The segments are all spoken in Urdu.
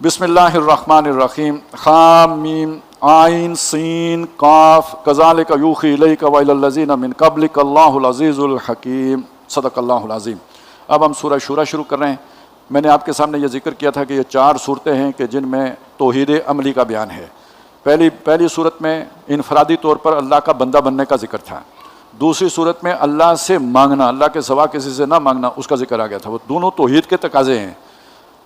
بسم اللہ الرحمن الرحیم حم میم عین سین قاف کذالک یوحی الیک وإلی الذین من قبلک اللہ العزیز الحکیم صدق اللہ العظیم۔ اب ہم سورہ شورى شروع کر رہے ہیں۔ میں نے آپ کے سامنے یہ ذکر کیا تھا کہ یہ 4 صورتیں ہیں کہ جن میں توحید عملی کا بیان ہے۔ پہلی صورت میں انفرادی طور پر اللہ کا بندہ بننے کا ذکر تھا۔ دوسری صورت میں اللہ سے مانگنا، اللہ کے سوا کسی سے نہ مانگنا، اس کا ذکر آ گیا تھا۔ وہ دونوں توحید کے تقاضے ہیں۔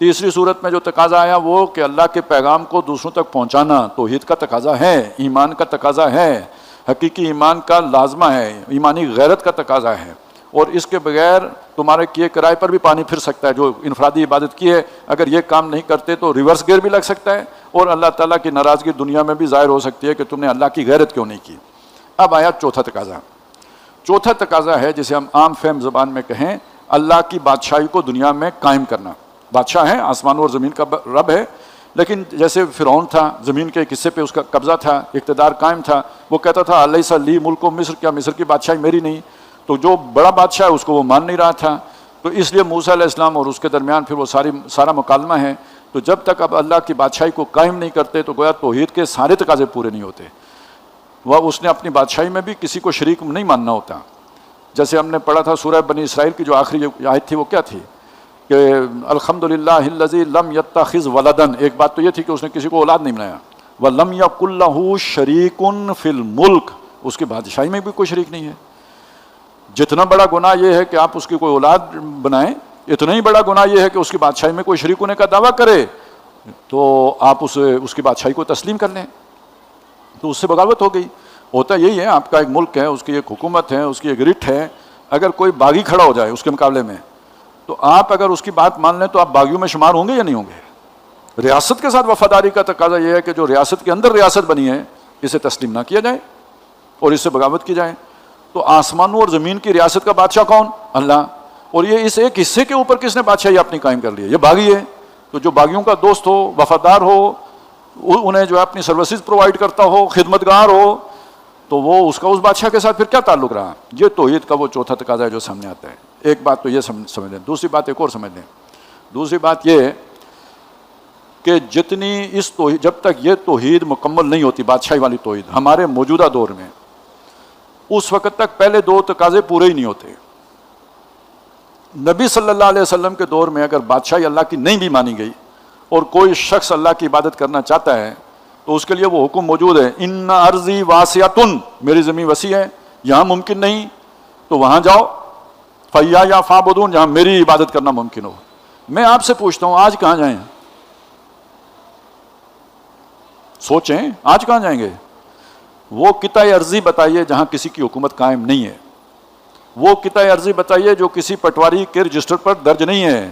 تیسری صورت میں جو تقاضا آیا وہ کہ اللہ کے پیغام کو دوسروں تک پہنچانا توحید کا تقاضا ہے، ایمان کا تقاضا ہے، حقیقی ایمان کا لازمہ ہے، ایمانی غیرت کا تقاضا ہے، اور اس کے بغیر تمہارے کیے کرائے پر بھی پانی پھر سکتا ہے۔ جو انفرادی عبادت کی ہے اگر یہ کام نہیں کرتے تو ریورس گیئر بھی لگ سکتا ہے، اور اللہ تعالیٰ کی ناراضگی دنیا میں بھی ظاہر ہو سکتی ہے کہ تم نے اللہ کی غیرت کیوں نہیں کی۔ اب آیا چوتھا تقاضا۔ چوتھا تقاضا ہے جسے ہم عام فہم زبان میں کہیں اللہ کی بادشاہی کو دنیا میں قائم کرنا۔ بادشاہ ہے، آسمان اور زمین کا رب ہے، لیکن جیسے فرعون تھا، زمین کے ایک حصے پہ اس کا قبضہ تھا، اقتدار قائم تھا، وہ کہتا تھا الیس لی ملک مصر، کیا مصر کی بادشاہی میری نہیں؟ تو جو بڑا بادشاہ ہے اس کو وہ مان نہیں رہا تھا، تو اس لیے موسیٰ علیہ السلام اور اس کے درمیان پھر وہ سارا مکالمہ ہے۔ تو جب تک اب اللہ کی بادشاہی کو قائم نہیں کرتے تو گویا توحید کے سارے تقاضے پورے نہیں ہوتے۔ وہ اس نے اپنی بادشاہی میں بھی کسی کو شریک نہیں ماننا ہوتا۔ جیسے ہم نے پڑھا تھا سورہ بنی اسرائیل کی جو آخری آیت تھی وہ کیا تھی کہ الحمدللہ الذی لم یتخذ ولدا، ایک بات تو یہ تھی کہ اس نے کسی کو اولاد نہیں بنایا، وَلَمْ يَكُنْ لَهُ شَرِيكٌ فِي الْمُلْكِ، اس کی بادشاہی میں بھی کوئی شریک نہیں ہے۔ جتنا بڑا گناہ یہ ہے کہ آپ اس کی کوئی اولاد بنائیں، اتنا ہی بڑا گناہ یہ ہے کہ اس کی بادشاہی میں کوئی شریک ہونے کا دعویٰ کرے تو آپ اس کی بادشاہی کو تسلیم کر لیں، تو اس سے بغاوت ہو گئی۔ ہوتا یہی ہے، آپ کا ایک ملک ہے، اس کی ایک حکومت ہے، اس کی ایک رٹ ہے، اگر کوئی باغی کھڑا ہو جائے اس کے مقابلے میں تو آپ اگر اس کی بات مان لیں تو آپ باغیوں میں شمار ہوں گے یا نہیں ہوں گے؟ ریاست کے ساتھ وفاداری کا تقاضا یہ ہے کہ جو ریاست کے اندر ریاست بنی ہے اسے تسلیم نہ کیا جائے اور اس سے بغاوت کی جائے۔ تو آسمانوں اور زمین کی ریاست کا بادشاہ کون؟ اللہ، اور یہ اس ایک حصے کے اوپر کس نے بادشاہی اپنی قائم کر لی ہے؟ یہ باغی ہے۔ تو جو باغیوں کا دوست ہو، وفادار ہو، انہیں جو ہے اپنی سروسز پرووائڈ کرتا ہو، خدمتگار ہو، تو وہ اس کا اس بادشاہ کے ساتھ پھر کیا تعلق رہا؟ یہ توحید کا وہ چوتھا تقاضا ہے جو سامنے آتا ہے۔ ایک بات تو یہ سمجھ لیں، دوسری بات ایک اور سمجھ لیں۔ دوسری بات یہ کہ جب تک یہ توحید مکمل نہیں ہوتی، بادشاہی والی توحید ہمارے موجودہ دور میں، اس وقت تک پہلے 2 تقاضے پورے ہی نہیں ہوتے۔ نبی صلی اللہ علیہ وسلم کے دور میں اگر بادشاہی اللہ کی نہیں بھی مانی گئی اور کوئی شخص اللہ کی عبادت کرنا چاہتا ہے تو اس کے لیے وہ حکم موجود ہے، ان ارضی واسعۃ، میری زمین وسیع ہے، یہاں ممکن نہیں تو وہاں جاؤ، فیایا فاعبدون، جہاں میری عبادت کرنا ممکن ہو۔ میں آپ سے پوچھتا ہوں آج کہاں جائیں؟ سوچیں آج کہاں جائیں گے؟ وہ قطع ارضی بتائیے جہاں کسی کی حکومت قائم نہیں ہے، وہ قطع ارضی بتائیے جو کسی پٹواری کے رجسٹر پر درج نہیں ہے۔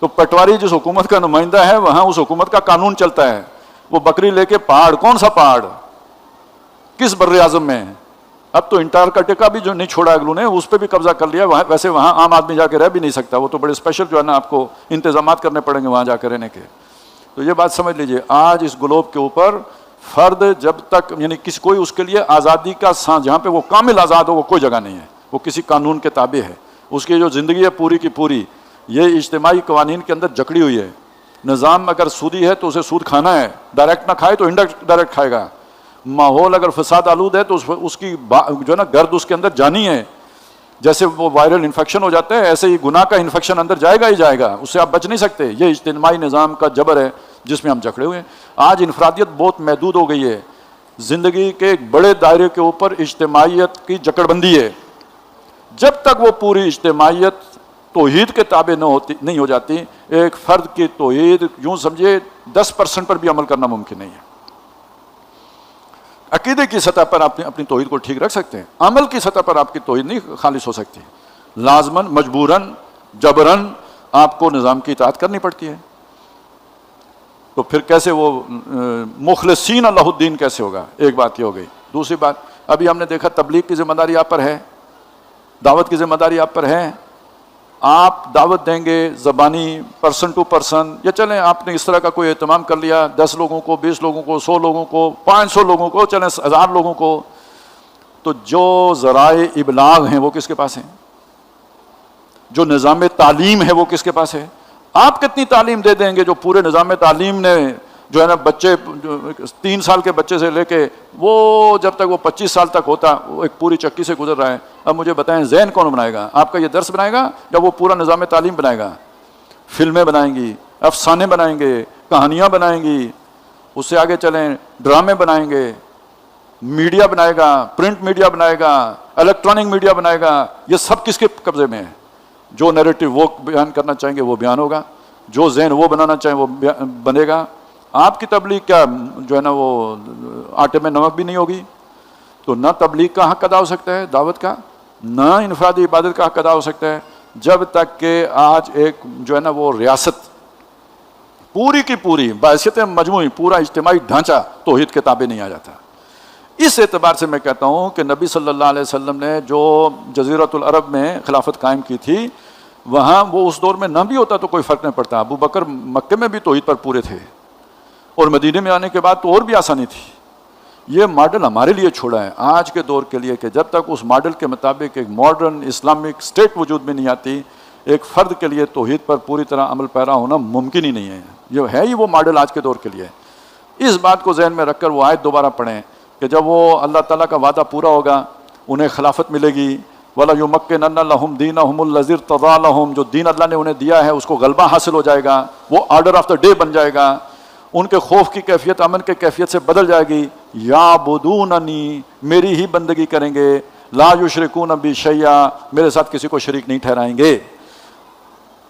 تو پٹواری جس حکومت کا نمائندہ ہے وہاں اس حکومت کا قانون چلتا ہے۔ وہ بکری لے کے پہاڑ، کون سا پہاڑ، کس بر اعظم میں؟ اب تو انٹارکٹیکا بھی جو نہیں چھوڑا اگلوں نے، اس پہ بھی قبضہ کر لیا۔ ویسے وہاں عام آدمی جا کے رہ بھی نہیں سکتا، وہ تو بڑے اسپیشل جو ہے نا آپ کو انتظامات کرنے پڑیں گے وہاں جا کے رہنے کے۔ تو یہ بات سمجھ لیجئے، آج اس گلوب کے اوپر فرد جب تک یعنی کوئی اس کے لیے آزادی کا سانس، جہاں پہ وہ کامل آزاد ہو، وہ کوئی جگہ نہیں ہے، وہ کسی قانون کے تابع ہے۔ اس کی جو زندگی ہے پوری کی پوری یہ اجتماعی قوانین کے اندر جکڑی ہوئی ہے۔ نظام اگر سودی ہے تو اسے سود کھانا ہے، ڈائریکٹ نہ کھائے تو انڈائریکٹ کھائے گا۔ ماحول اگر فساد آلود ہے تو اس کی جو ہے نا گرد اس کے اندر جانی ہے۔ جیسے وہ وائرل انفیکشن ہو جاتا ہے ایسے ہی گناہ کا انفیکشن اندر جائے گا ہی جائے گا، اس سے آپ بچ نہیں سکتے۔ یہ اجتماعی نظام کا جبر ہے جس میں ہم جکڑے ہوئے ہیں۔ آج انفرادیت بہت محدود ہو گئی ہے، زندگی کے ایک بڑے دائرے کے اوپر اجتماعیت کی جکڑ بندی ہے۔ جب تک وہ پوری اجتماعیت توحید کے تابع نہیں ہو جاتی، ایک فرد کی توحید یوں سمجھے 10% پر بھی عمل کرنا ممکن نہیں ہے۔ عقیدے کی سطح پر آپ اپنی توحید کو ٹھیک رکھ سکتے ہیں، عمل کی سطح پر آپ کی توحید نہیں خالص ہو سکتی۔ لازماً، مجبوراً، جبراً آپ کو نظام کی اطاعت کرنی پڑتی ہے۔ تو پھر کیسے وہ مخلصین اللہ الدین کیسے ہوگا؟ ایک بات یہ ہو گئی۔ دوسری بات، ابھی ہم نے دیکھا تبلیغ کی ذمہ داری آپ پر ہے، دعوت کی ذمہ داری آپ پر ہے۔ آپ دعوت دیں گے زبانی، پرسن ٹو پرسن، یا چلیں آپ نے اس طرح کا کوئی اہتمام کر لیا، 10 لوگوں کو، 20 لوگوں کو، 100 لوگوں کو، 500 لوگوں کو، چلیں 1000 لوگوں کو، تو جو ذرائع ابلاغ ہیں وہ کس کے پاس ہیں؟ جو نظام تعلیم ہے وہ کس کے پاس ہے؟ آپ کتنی تعلیم دے دیں گے جو پورے نظام تعلیم نے جو ہے نا بچے 3 سال کے بچے سے لے کے وہ جب تک وہ 25 سال تک ہوتا وہ ایک پوری چکی سے گزر رہا ہے. اب مجھے بتائیں ذہن کون بنائے گا؟ آپ کا یہ درس بنائے گا یا وہ پورا نظام تعلیم بنائے گا؟ فلمیں بنائیں گی، افسانے بنائیں گے، کہانیاں بنائیں گی، اس سے آگے چلیں ڈرامے بنائیں گے، میڈیا بنائے گا، پرنٹ میڈیا بنائے گا، الیکٹرانک میڈیا بنائے گا. یہ سب کس کے قبضے میں ہے؟ جو نیریٹو وہ بیان کرنا چاہیں گے وہ بیان ہوگا، جو ذہن وہ بنانا چاہیں وہ بنے گا. آپ کی تبلیغ کیا جو ہے نا وہ آٹے میں نمک بھی نہیں ہوگی؟ تو نہ تبلیغ کا حق ادا ہو سکتا ہے دعوت کا، نہ انفرادی عبادت کا حق ادا ہو سکتا ہے جب تک کہ آج ایک جو ہے نا وہ ریاست پوری کی پوری بحیثیت مجموعی پورا اجتماعی ڈھانچہ توحید کے تابع نہیں آ جاتا. اس اعتبار سے میں کہتا ہوں کہ نبی صلی اللہ علیہ وسلم نے جو جزیرۃ العرب میں خلافت قائم کی تھی وہاں وہ اس دور میں نہ بھی ہوتا تو کوئی فرق نہیں پڑتا. ابو بکر مکے میں بھی توحید پر پورے تھے اور مدینے میں آنے کے بعد تو اور بھی آسانی تھی. یہ ماڈل ہمارے لیے چھوڑا ہے آج کے دور کے لیے کہ جب تک اس ماڈل کے مطابق ایک ماڈرن اسلامک اسٹیٹ وجود میں نہیں آتی ایک فرد کے لیے توحید پر پوری طرح عمل پیرا ہونا ممکن ہی نہیں ہے. یہ ہے ہی وہ ماڈل آج کے دور کے لیے. اس بات کو ذہن میں رکھ کر وہ آیت دوبارہ پڑھیں کہ جب وہ اللہ تعالیٰ کا وعدہ پورا ہوگا انہیں خلافت ملے گی. وَلَيُمَكِّنَنَّ لَهُمْ دِينَهُمُ الَّذِي ارْتَضَىٰ لَهُمْ، جو دین اللہ نے انہیں دیا ہے اس کو غلبہ حاصل ہو جائے گا، وہ آرڈر آف دا ڈے بن جائے گا. ان کے خوف کی کیفیت امن کے کیفیت سے بدل جائے گی. یعبدوننی، میری ہی بندگی کریں گے. لا یشرکون بی شیئا، میرے ساتھ کسی کو شریک نہیں ٹھہرائیں گے.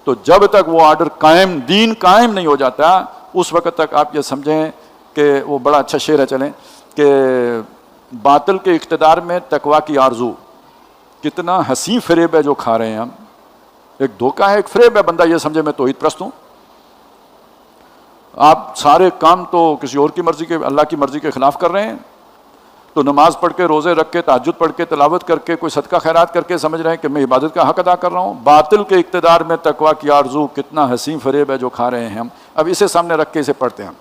تو جب تک وہ آرڈر قائم، دین قائم نہیں ہو جاتا اس وقت تک آپ یہ سمجھیں کہ وہ بڑا اچھا شعر ہے چلیں کہ باطل کے اقتدار میں تقویٰ کی آرزو، کتنا حسین فریب ہے جو کھا رہے ہیں ہم. ایک دھوکہ ہے، ایک فریب ہے، بندہ یہ سمجھے میں توحید پرست ہوں. آپ سارے کام تو کسی اور کی مرضی کے، اللہ کی مرضی کے خلاف کر رہے ہیں. تو نماز پڑھ کے، روزے رکھ کے، تہجد پڑھ کے، تلاوت کر کے، کوئی صدقہ خیرات کر کے سمجھ رہے ہیں کہ میں عبادت کا حق ادا کر رہا ہوں. باطل کے اقتدار میں تقویٰ کی آرزو، کتنا حسین فریب ہے جو کھا رہے ہیں ہم. اب اسے سامنے رکھ کے اسے پڑھتے ہیں ہم.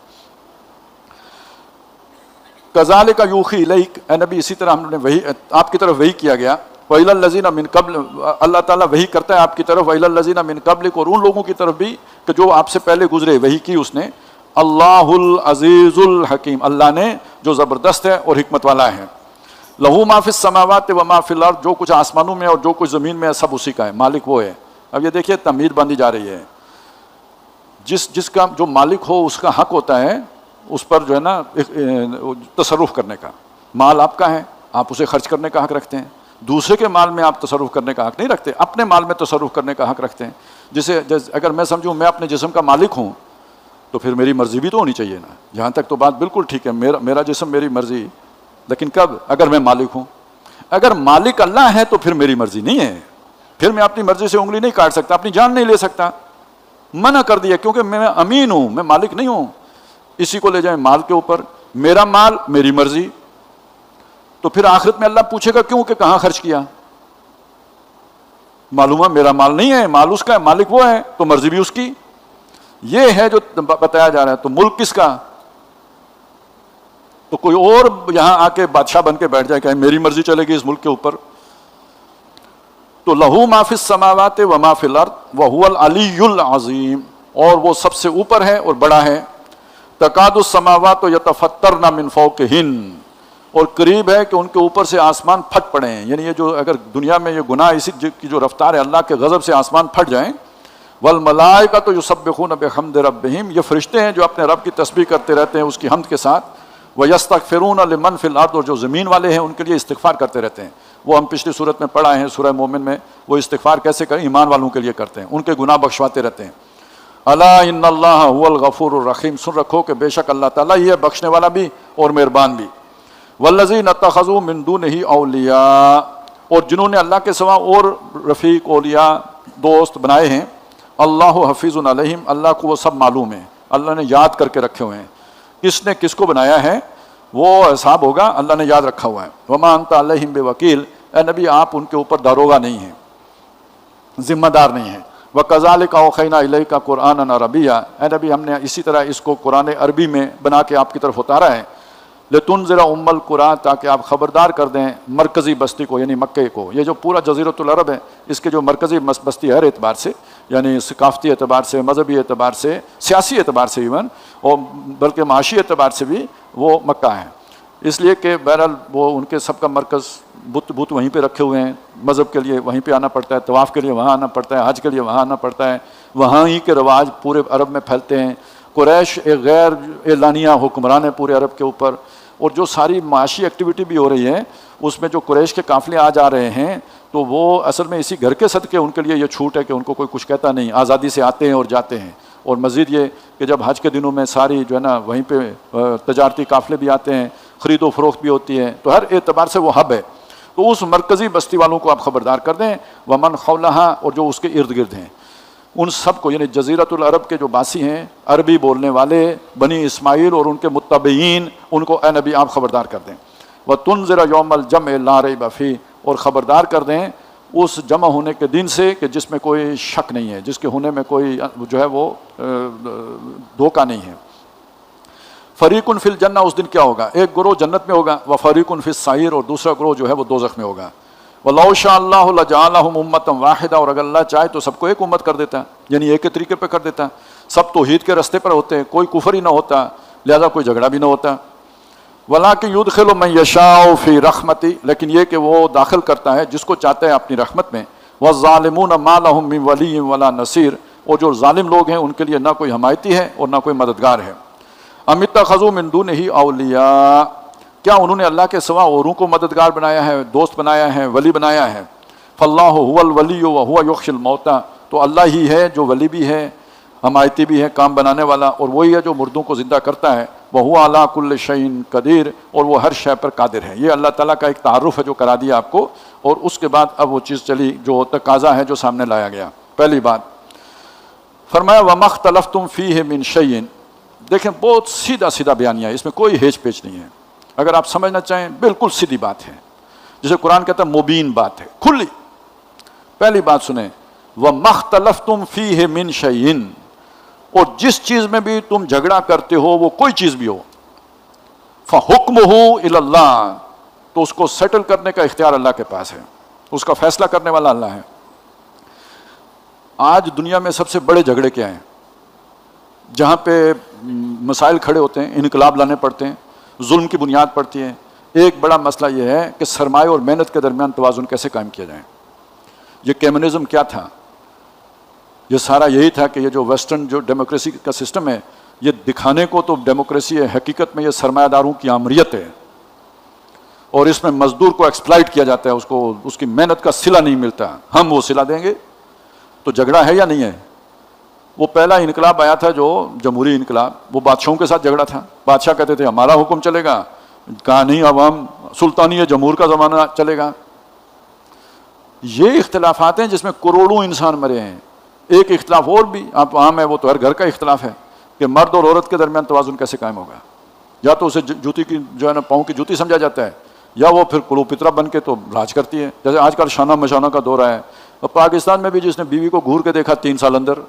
کذالک یوحی الیک، اے نبی اسی طرح ہم نے وہی آپ کی طرف وہی کیا گیا. وَإِلَى الَّذِينَ مِن قَبْلِ، اللہ تعالیٰ وہی کرتا ہے آپ کی طرف. وَإِلَى الَّذِينَ مِن قَبْلِكَ، اور ان لوگوں کی طرف بھی کہ جو آپ سے پہلے گزرے وہی کی اس نے. اللہ العزیز الحکیم، اللہ نے جو زبردست ہے اور حکمت والا ہے. لہو ما فی السماوات و ما فی الارض، جو کچھ آسمانوں میں اور جو کچھ زمین میں ہے سب اسی کا ہے، مالک وہ ہے. اب یہ دیکھیے تمہید باندھی جا رہی ہے. جس کا جو مالک ہو اس کا حق ہوتا ہے اس پر جو ہے نا تصرف کرنے کا. مال آپ کا ہے، آپ اسے خرچ کرنے کا حق رکھتے ہیں. دوسرے کے مال میں آپ تصرف کرنے کا حق نہیں رکھتے، اپنے مال میں تصرف کرنے کا حق رکھتے ہیں. اگر میں سمجھوں میں اپنے جسم کا مالک ہوں تو پھر میری مرضی بھی تو ہونی چاہیے نا. یہاں تک تو بات بالکل ٹھیک ہے، میرا جسم میری مرضی، لیکن کب؟ اگر میں مالک ہوں. اگر مالک اللہ ہے تو پھر میری مرضی نہیں ہے، پھر میں اپنی مرضی سے انگلی نہیں کاٹ سکتا، اپنی جان نہیں لے سکتا. منع کر دیا کیونکہ میں امین ہوں، میں مالک نہیں ہوں. اسی کو لے جائیں مال کے اوپر، میرا مال میری مرضی. تو پھر آخرت میں اللہ پوچھے گا کیوں کہ کہاں خرچ کیا؟ معلوم ہے میرا مال نہیں ہے، مال اس کا ہے، مالک وہ ہے تو مرضی بھی اس کی. یہ ہے جو بتایا جا رہا ہے. تو ملک کس کا؟ تو کوئی اور یہاں آ کے بادشاہ بن کے بیٹھ جائے کہ میری مرضی چلے گی اس ملک کے اوپر. تو لہو ما فی السماوات و ما فی الارض وہو العلی العظیم، اور وہ سب سے اوپر ہے اور بڑا ہے. تکاد السماوات یتفطرن من فوقہن، اور قریب ہے کہ ان کے اوپر سے آسمان پھٹ پڑے ہیں. یعنی یہ جو اگر دنیا میں یہ گناہ اسی کی جو رفتار ہے اللہ کے غضب سے آسمان پھٹ جائیں. والملائکۃ یسبحون بحمد ربہم، یہ فرشتے ہیں جو اپنے رب کی تسبیح کرتے رہتے ہیں اس کی حمد کے ساتھ. ویستغفرون لمن فی الارض، اور جو زمین والے ہیں ان کے لیے استغفار کرتے رہتے ہیں. وہ ہم پچھلی صورت میں پڑھا ہے سورہ مومن میں، وہ استغفار کیسے کریں؟ ایمان والوں کے لیے کرتے ہیں، ان کے گناہ بخشواتے رہتے ہیں. الا ان اللہ هو الغفور الرحیم، سن رکھو کہ بے شک اللہ تعالیٰ ہی ہے بخشنے والا بھی اور مہربان بھی. والذین اتخذوا من دونہ اولیاء، اور جنہوں نے اللہ کے سوا اور رفیق اولیاء دوست بنائے ہیں. اللہ حفیظ علیہم، اللہ کو وہ سب معلوم ہے، اللہ نے یاد کر کے رکھے ہوئے ہیں. کس نے کس کو بنایا ہے وہ حساب ہوگا، اللہ نے یاد رکھا ہوا ہے. وما انت علیہم بوکیل، اے نبی آپ ان کے اوپر داروغہ نہیں ہیں، ذمہ دار نہیں ہیں. وَكَذَلِكَ أَوْحَيْنَا إِلَيْكَ قُرْآنًا عَرَبِيًّا، اے نبی ہم نے اسی طرح اس کو قرآن عربی میں بنا کے آپ کی طرف اتارا ہے. لتنذر ام القری، تاکہ آپ خبردار کر دیں مرکزی بستی کو یعنی مکے کو. یہ جو پورا جزیرۃ العرب ہے اس کے جو مرکزی بستی ہے ہر اعتبار سے، یعنی ثقافتی اعتبار سے، مذہبی اعتبار سے، سیاسی اعتبار سے ایون، اور بلکہ معاشی اعتبار سے بھی وہ مکہ ہے. اس لیے کہ بہرحال وہ ان کے سب کا مرکز، بت وہیں پہ رکھے ہوئے ہیں، مذہب کے لیے وہیں پہ آنا پڑتا ہے، طواف کے لیے وہاں آنا پڑتا ہے، حج کے لیے وہاں آنا پڑتا ہے، وہاں ہی کے رواج پورے عرب میں پھیلتے ہیں. قریش ایک غیر اعلانیہ حکمران ہے پورے عرب کے اوپر، اور جو ساری معاشی ایکٹیویٹی بھی ہو رہی ہے اس میں جو قریش کے قافلے آ جا رہے ہیں تو وہ اصل میں اسی گھر کے صدقے ان کے لیے یہ چھوٹ ہے کہ ان کو کوئی کچھ کہتا نہیں، آزادی سے آتے ہیں اور جاتے ہیں. اور مزید یہ کہ جب حج کے دنوں میں ساری جو ہے نا وہیں پہ تجارتی قافلے بھی آتے ہیں، خرید و فروخت بھی ہوتی ہے، تو ہر اعتبار سے وہ ہب ہے. تو اس مرکزی بستی والوں کو آپ خبردار کر دیں، ومن حولہا، اور جو اس کے ارد گرد ہیں ان سب کو، یعنی جزیرۃ العرب کے جو باسی ہیں، عربی بولنے والے، بنی اسماعیل اور ان کے متبعین، ان کو اے نبی آپ خبردار کر دیں. وَتُنذِرَ يَوْمَ الْجَمْعِ لَا رَيْبَ فِيهِ، اور خبردار کر دیں اس جمع ہونے کے دن سے کہ جس میں کوئی شک نہیں ہے، جس کے ہونے میں کوئی جو ہے وہ دھوکہ نہیں ہے. فریقٌ فی الجنہ، اس دن کیا ہوگا؟ ایک گروہ جنت میں ہوگا، وفریقٌ فی السعیر، اور دوسرا گروہ جو ہے وہ دوزخ میں ہوگا. وَلَوْ شَاءَ اللَّهُ لَجَعَلَهُمْ أُمَّةً وَاحِدَةً، اور اگر اللہ چاہے تو سب کو ایک امت کر دیتا، یعنی ایک ہی طریقے پہ کر دیتا، سب توحید کے راستے پر ہوتے، کوئی کفر ہی نہ ہوتا، لہذا کوئی جھگڑا بھی نہ ہوتا. وَلَٰكِن يُدْخِلُ مَن يَشَاءُ فِي رَحْمَتِهِ، لیکن یہ کہ وہ داخل کرتا ہے جس کو چاہتا ہے اپنی رحمت میں. وَالظَّالِمُونَ مَا لَهُم مِّن وَلِيٍّ وَلَا نَصِيرٍ، اور جو ظالم لوگ ہیں ان کے لیے نہ کوئی حمایتی ہے اور نہ کوئی مددگار ہے. ام اتخذوا من دونہ اولیاء، کیا انہوں نے اللہ کے سوا اوروں کو مددگار بنایا ہے، دوست بنایا ہے، ولی بنایا ہے. فاللہ هو الولی وهو یحیی الموتى، تو اللہ ہی ہے جو ولی بھی ہے، حمایتی بھی ہے، کام بنانے والا، اور وہی ہے جو مردوں کو زندہ کرتا ہے. وهو علی کل شیء قدیر، اور وہ ہر شے پر قادر ہے. یہ اللہ تعالیٰ کا ایک تعارف ہے جو کرا دیا آپ کو، اور اس کے بعد اب وہ چیز چلی جو تقاضا ہے جو سامنے لایا گیا. پہلی بات فرمایا وَمَا اخْتَلَفْتُمْ فِيهِ مِنْ شَيْءٍ، دیکھیں بہت سیدھا سیدھا بیانیہ ہے، اس میں کوئی ہیچ پیچ نہیں ہے. اگر آپ سمجھنا چاہیں بالکل سیدھی بات ہے، جسے قرآن کہتا ہے مبین بات ہے، کھلی. پہلی بات سنیں، وَمَا اخْتَلَفْتُمْ فِيهِ مِنْ شَيْءٍ، اور جس چیز میں بھی تم جھگڑا کرتے ہو وہ کوئی چیز بھی ہو، فَحُكْمُهُ إِلَى اللَّهِ، تو اس کو سیٹل کرنے کا اختیار اللہ کے پاس ہے، اس کا فیصلہ کرنے والا اللہ ہے. آج دنیا میں سب سے بڑے جھگڑے کیا ہیں؟ جہاں پہ مسائل کھڑے ہوتے ہیں، انقلاب لانے پڑتے ہیں، ظلم کی بنیاد پڑتی ہے. ایک بڑا مسئلہ یہ ہے کہ سرمایہ اور محنت کے درمیان توازن کیسے قائم کیا جائے. یہ کمیونزم کیا تھا؟ یہ سارا یہی تھا کہ یہ جو ویسٹرن جو ڈیموکریسی کا سسٹم ہے، یہ دکھانے کو تو ڈیموکریسی ہے، حقیقت میں یہ سرمایہ داروں کی آمریت ہے، اور اس میں مزدور کو ایکسپلائٹ کیا جاتا ہے، اس کو اس کی محنت کا صلہ نہیں ملتا، ہم وہ صلہ دیں گے. تو جھگڑا ہے یا نہیں ہے؟ وہ پہلا انقلاب آیا تھا جو جمہوری انقلاب، وہ بادشاہوں کے ساتھ جھگڑا تھا. بادشاہ کہتے تھے ہمارا حکم چلے گا، کہا نہیں اب ہم سلطانی جمہور کا زمانہ چلے گا. یہ اختلافات ہیں جس میں کروڑوں انسان مرے ہیں. ایک اختلاف اور بھی آپ عام ہے، وہ تو ہر گھر کا اختلاف ہے کہ مرد اور عورت کے درمیان توازن کیسے قائم ہوگا. یا تو اسے جوتی کی جو ہے نا پاؤں کی جوتی سمجھا جاتا ہے، یا وہ پھر کلوپترا بن کے تو راج کرتی ہے. جیسے آج کل شانہ مشانہ کا دور ہے، اور پاکستان میں بھی جس نے بیوی کو گھور کے دیکھا 3 سال اندر،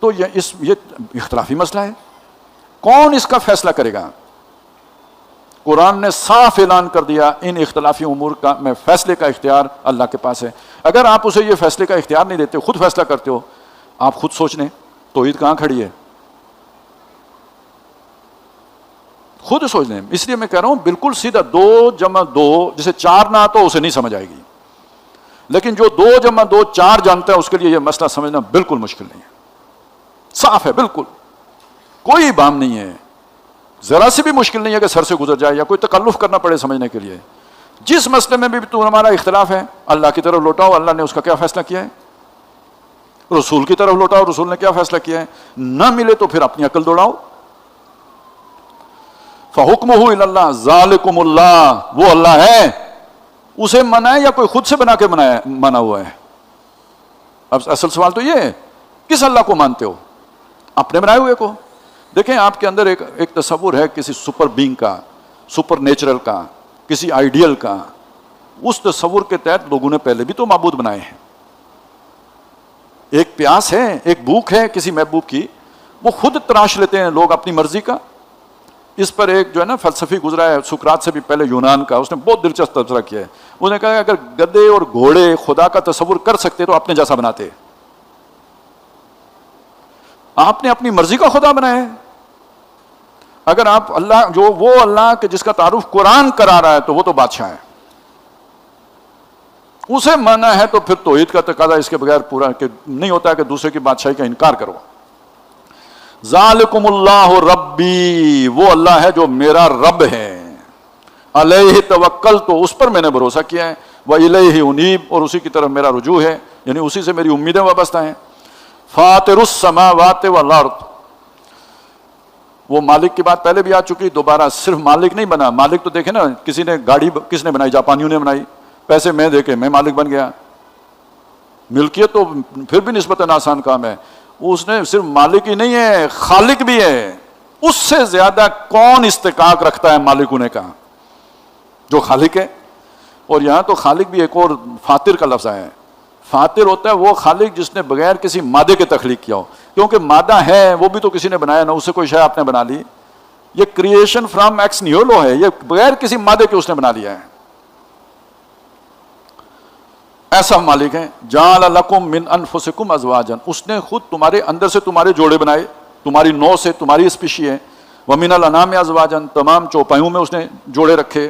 تو یہ اختلافی مسئلہ ہے. کون اس کا فیصلہ کرے گا؟ قرآن نے صاف اعلان کر دیا ان اختلافی امور کا میں فیصلے کا اختیار اللہ کے پاس ہے. اگر آپ اسے یہ فیصلے کا اختیار نہیں دیتے، خود فیصلہ کرتے ہو، آپ خود سوچ لیں توحید کہاں کھڑی ہے، خود سوچ لیں. اس لیے میں کہہ رہا ہوں بالکل سیدھا 2 جمع 2 جسے 4 نہ آتا اسے نہیں سمجھ آئے گی، لیکن جو 2 جمع 2 4 جانتا ہے اس کے لیے یہ مسئلہ سمجھنا بالکل مشکل نہیں ہے. صاف ہے، بالکل کوئی ابہام نہیں ہے، ذرا سے بھی مشکل نہیں ہے کہ سر سے گزر جائے یا کوئی تکلف کرنا پڑے سمجھنے کے لیے. جس مسئلے میں بھی تو ہمارا اختلاف ہے، اللہ کی طرف لوٹاؤ، اللہ نے اس کا کیا فیصلہ کیا ہے. رسول کی طرف لوٹاؤ، رسول نے کیا فیصلہ کیا ہے. نہ ملے تو پھر اپنی عقل دوڑاؤ. فَحُكْمُهُ إِلَى اللَّهِ ذَلِكُمُ اللَّهُ، وہ اللہ ہے. اسے منائے یا کوئی خود سے بنا کے مانا ہوا ہے؟ اب اصل سوال تو یہ ہے، کس اللہ کو مانتے ہو؟ اپنے بنائے ہوئے کو؟ دیکھیں آپ کے اندر ایک تصور ہے کسی سپر بینگ کا، سپر نیچرل کا، کسی آئیڈیل کا. اس تصور کے تحت لوگوں نے پہلے بھی تو معبود بنائے ہیں. ایک پیاس ہے، ایک بھوک ہے کسی محبوب کی، وہ خود تراش لیتے ہیں لوگ اپنی مرضی کا. اس پر ایک جو ہے نا فلسفی گزرا ہے سقراط سے بھی پہلے یونان کا، اس نے بہت دلچسپ تبصرہ کیا ہے. اس نے کہا کہ اگر گدے اور گھوڑے خدا کا تصور کر سکتے تو اپنے جیسا بناتے. آپ نے اپنی مرضی کا خدا بنایا ہے. اگر آپ اللہ جو وہ اللہ کہ جس کا تعارف قرآن کرا رہا ہے تو وہ تو بادشاہ ہے، اسے مانا ہے تو پھر توحید کا تقاضا اس کے بغیر پورا کہ نہیں ہوتا کہ دوسرے کی بادشاہی کا انکار کرو. ذالکم اللہ ربی، وہ اللہ ہے جو میرا رب ہے. علیہ توکل، تو اس پر میں نے بھروسہ کیا ہے. وإلیہ انیب، اور اسی کی طرف میرا رجوع ہے، یعنی اسی سے میری امیدیں وابستہ ہیں. فاطر السماوات والارض، وہ مالک کی بات پہلے بھی آ چکی، دوبارہ صرف مالک نہیں بنا. مالک تو دیکھیں نا، کسی نے گاڑی کس نے بنائی؟ جاپانیوں نے بنائی. پیسے میں دے کے میں مالک بن گیا. ملکیت تو پھر بھی نسبتاً آسان کام ہے. اس نے صرف مالک ہی نہیں ہے، خالق بھی ہے. اس سے زیادہ کون استحقاق رکھتا ہے مالک ہونے کا؟ جو خالق ہے. اور یہاں تو خالق بھی ایک اور فاطر کا لفظ آیا ہے. فاطر ہوتا ہے وہ خالق جس نے بغیر کسی مادے کے تخلیق کیا ہو، کیونکہ مادہ ہے وہ بھی تو کسی نے بنایا، نہ اسے کوئی شے آپ نے بنا لی. یہ کریشن فرام ایکس نیولو ہے، یہ بغیر کسی مادے کے اس نے بنا لیا ہے. ایسا مالک ہے. جعل لکم من انفسکم ازواجا، اس نے خود تمہارے اندر سے تمہارے جوڑے بنائے، تمہاری نو سے تمہاری اسپیشی ہے. ومن الانعام ازواجا، تمام چوپایوں میں اس نے جوڑے رکھے.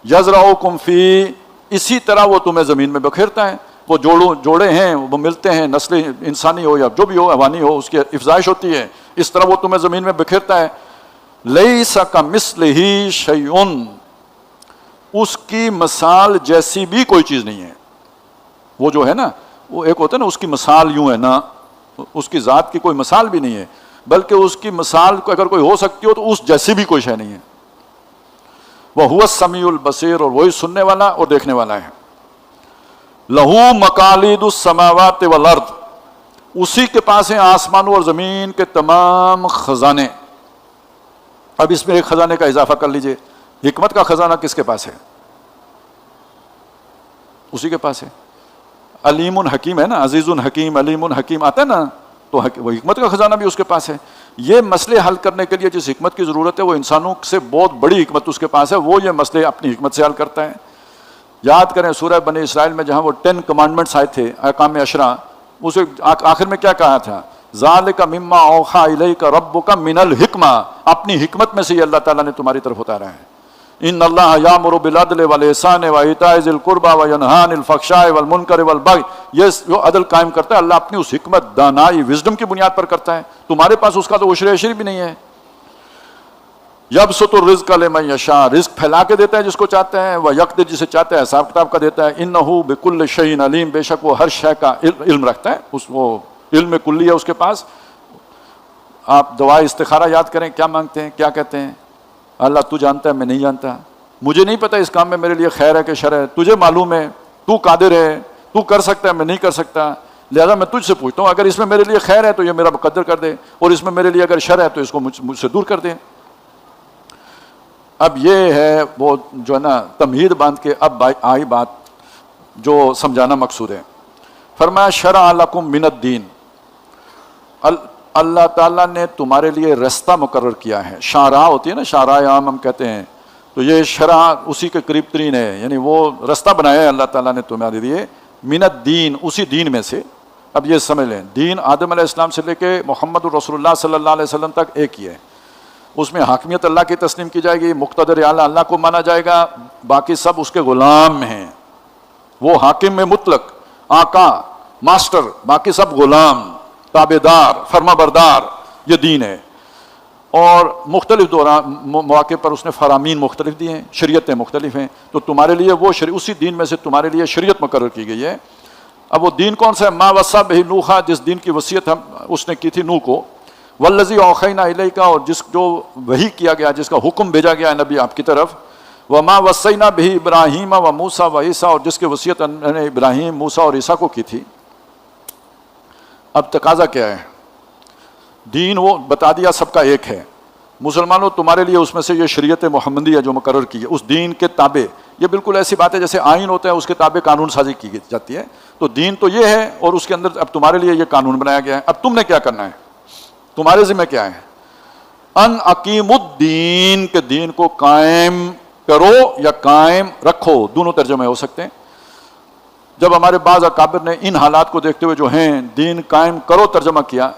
یزرعکم فی، اسی طرح وہ تمہیں زمین میں بکھیرتا ہے. وہ جوڑے ہیں، وہ ملتے ہیں، نسل انسانی ہو یا جو بھی ہو، حیوانی ہو، اس کی افزائش ہوتی ہے. اس طرح وہ تمہیں زمین میں بکھیرتا ہے. لیس کمثلہ شیء، اس کی مثال جیسی بھی کوئی چیز نہیں ہے. وہ جو ہے نا، وہ ایک ہوتا ہے نا اس کی مثال یوں ہے نا، اس کی ذات کی کوئی مثال بھی نہیں ہے، بلکہ اس کی مثال کو اگر کوئی ہو سکتی ہو تو اس جیسی بھی کوئی شے نہیں ہے. وَهُوَ السَّمِيعُ الْبَصِيرُ، اور وہی سننے والا اور دیکھنے والا ہے. لَهُ مَقَالِيدُ السَّمَاوَاتِ وَالْأَرْضِ، اسی کے پاس ہیں آسمانوں اور زمین کے تمام خزانے. اب اس میں ایک خزانے کا اضافہ کر لیجئے. حکمت کا خزانہ کس کے پاس ہے؟ اسی کے پاس ہے. علیم حکیم ہے نا، عزیز حکیم، علیم حکیم آتا ہے نا، تو وہ حکمت کا خزانہ بھی اس کے پاس ہے. یہ مسئلے حل کرنے کے لیے جس حکمت کی ضرورت ہے وہ انسانوں سے بہت بڑی حکمت اس کے پاس ہے. وہ یہ مسئلے اپنی حکمت سے حل کرتا ہے. یاد کریں سورہ بنی اسرائیل میں جہاں وہ 10 کمانڈمنٹس آئے تھے، احکام عشرہ، اسے آخر میں کیا کہا تھا؟ ذالک مما اوحی الیک ربک من الحکمہ، اپنی حکمت میں سے یہ اللہ تعالیٰ نے تمہاری طرف اتارا ہے. ان اللہ یامر بالعدل والاحسان وایتاء ذی القربى وینہی عن الفحشاء والمنکر والبغی، یہ جو عدل قائم کرتا ہے اللہ اپنی اس حکمت، دانائی، وزڈم کی بنیاد پر کرتا ہے. تمہارے پاس اس کا تو عشر عشری بھی نہیں ہے. یبسط الرزق لمن یشاء، رزق پھیلا کے دیتا ہے جس کو چاہتا ہے. ویقدر، جسے چاہتا ہے حساب کتاب کا دیتا ہے. انہ بکل شیء علیم، بے شک وہ ہر شے کا علم رکھتا ہے، وہ علم کلی ہے اس کے پاس. آپ دعائے استخارہ یاد کریں، کیا مانگتے ہیں، کیا کہتے ہیں؟ اللہ تو جانتا ہے، میں نہیں جانتا. مجھے نہیں پتا اس کام میں میرے لیے خیر ہے کہ شر ہے، تجھے معلوم ہے، تو قادر ہے، تو کر سکتا ہے، میں نہیں کر سکتا، لہذا میں تجھ سے پوچھتا ہوں اگر اس میں میرے لیے خیر ہے تو یہ میرا مقدر کر دے، اور اس میں میرے لیے اگر شر ہے تو اس کو مجھ سے دور کر دے. اب یہ ہے وہ جو ہے نا تمہید باندھ کے اب آئی بات جو سمجھانا مقصود ہے. فرمایا شرع لکم من الدین، اللہ تعالیٰ نے تمہارے لیے رستہ مقرر کیا ہے. شارع ہوتی ہے نا، شارع عام ہم کہتے ہیں، تو یہ شرع اسی کے قریب ترین ہے، یعنی وہ رستہ بنایا ہے اللہ تعالیٰ نے تمہارے لیے. من الدین، اسی دین میں سے. اب یہ سمجھ لیں، دین آدم علیہ السلام سے لے کے محمد الرسول اللہ صلی اللہ علیہ وسلم تک ایک ہی ہے. اس میں حاکمیت اللہ کی تسلیم کی جائے گی، مقتدر اعلیٰ اللہ کو مانا جائے گا، باقی سب اس کے غلام ہیں. وہ حاکم میں مطلق، آقا، ماسٹر، باقی سب غلام، تابعدار، فرما بردار. یہ دین ہے. اور مختلف مواقع پر اس نے فرامین مختلف دیے ہیں، شریعتیں مختلف ہیں. تو تمہارے لیے وہ اسی دین میں سے تمہارے لیے شریعت مقرر کی گئی ہے. اب وہ دین کون سا ہے؟ ما وصی بہ نوح، جس دین کی وصیت اس نے کی تھی نوح کو. والذی اوحینا الیک، اور جو وحی کیا گیا، جس کا حکم بھیجا گیا ہے نبی آپ کی طرف. وما وصینا بہ ابراہیم و موسیٰ و عیسیٰ، اور جس کی وصیت نے ابراہیم، موسیٰ اور عیسیٰ کو کی تھی. اب تقاضا کیا ہے؟ دین وہ بتا دیا سب کا ایک ہے. مسلمانوں تمہارے لیے اس میں سے یہ شریعت محمدی ہے جو مقرر کی ہے، اس دین کے تابع. یہ بالکل ایسی بات ہے جیسے آئین ہوتا ہے، اس کے تابع قانون سازی کی جاتی ہے. تو دین تو یہ ہے، اور اس کے اندر اب تمہارے لیے یہ قانون بنایا گیا ہے. اب تم نے کیا کرنا ہے؟ تمہارے ذمہ کیا ہے؟ ان اقیم الدین کے دین کو قائم کرو یا قائم رکھو، دونوں ترجمے ہو سکتے ہیں۔ جب ہمارے بعض اکابر نے ان حالات کو دیکھتے ہوئے جو ہیں دین قائم کرو ترجمہ کیا،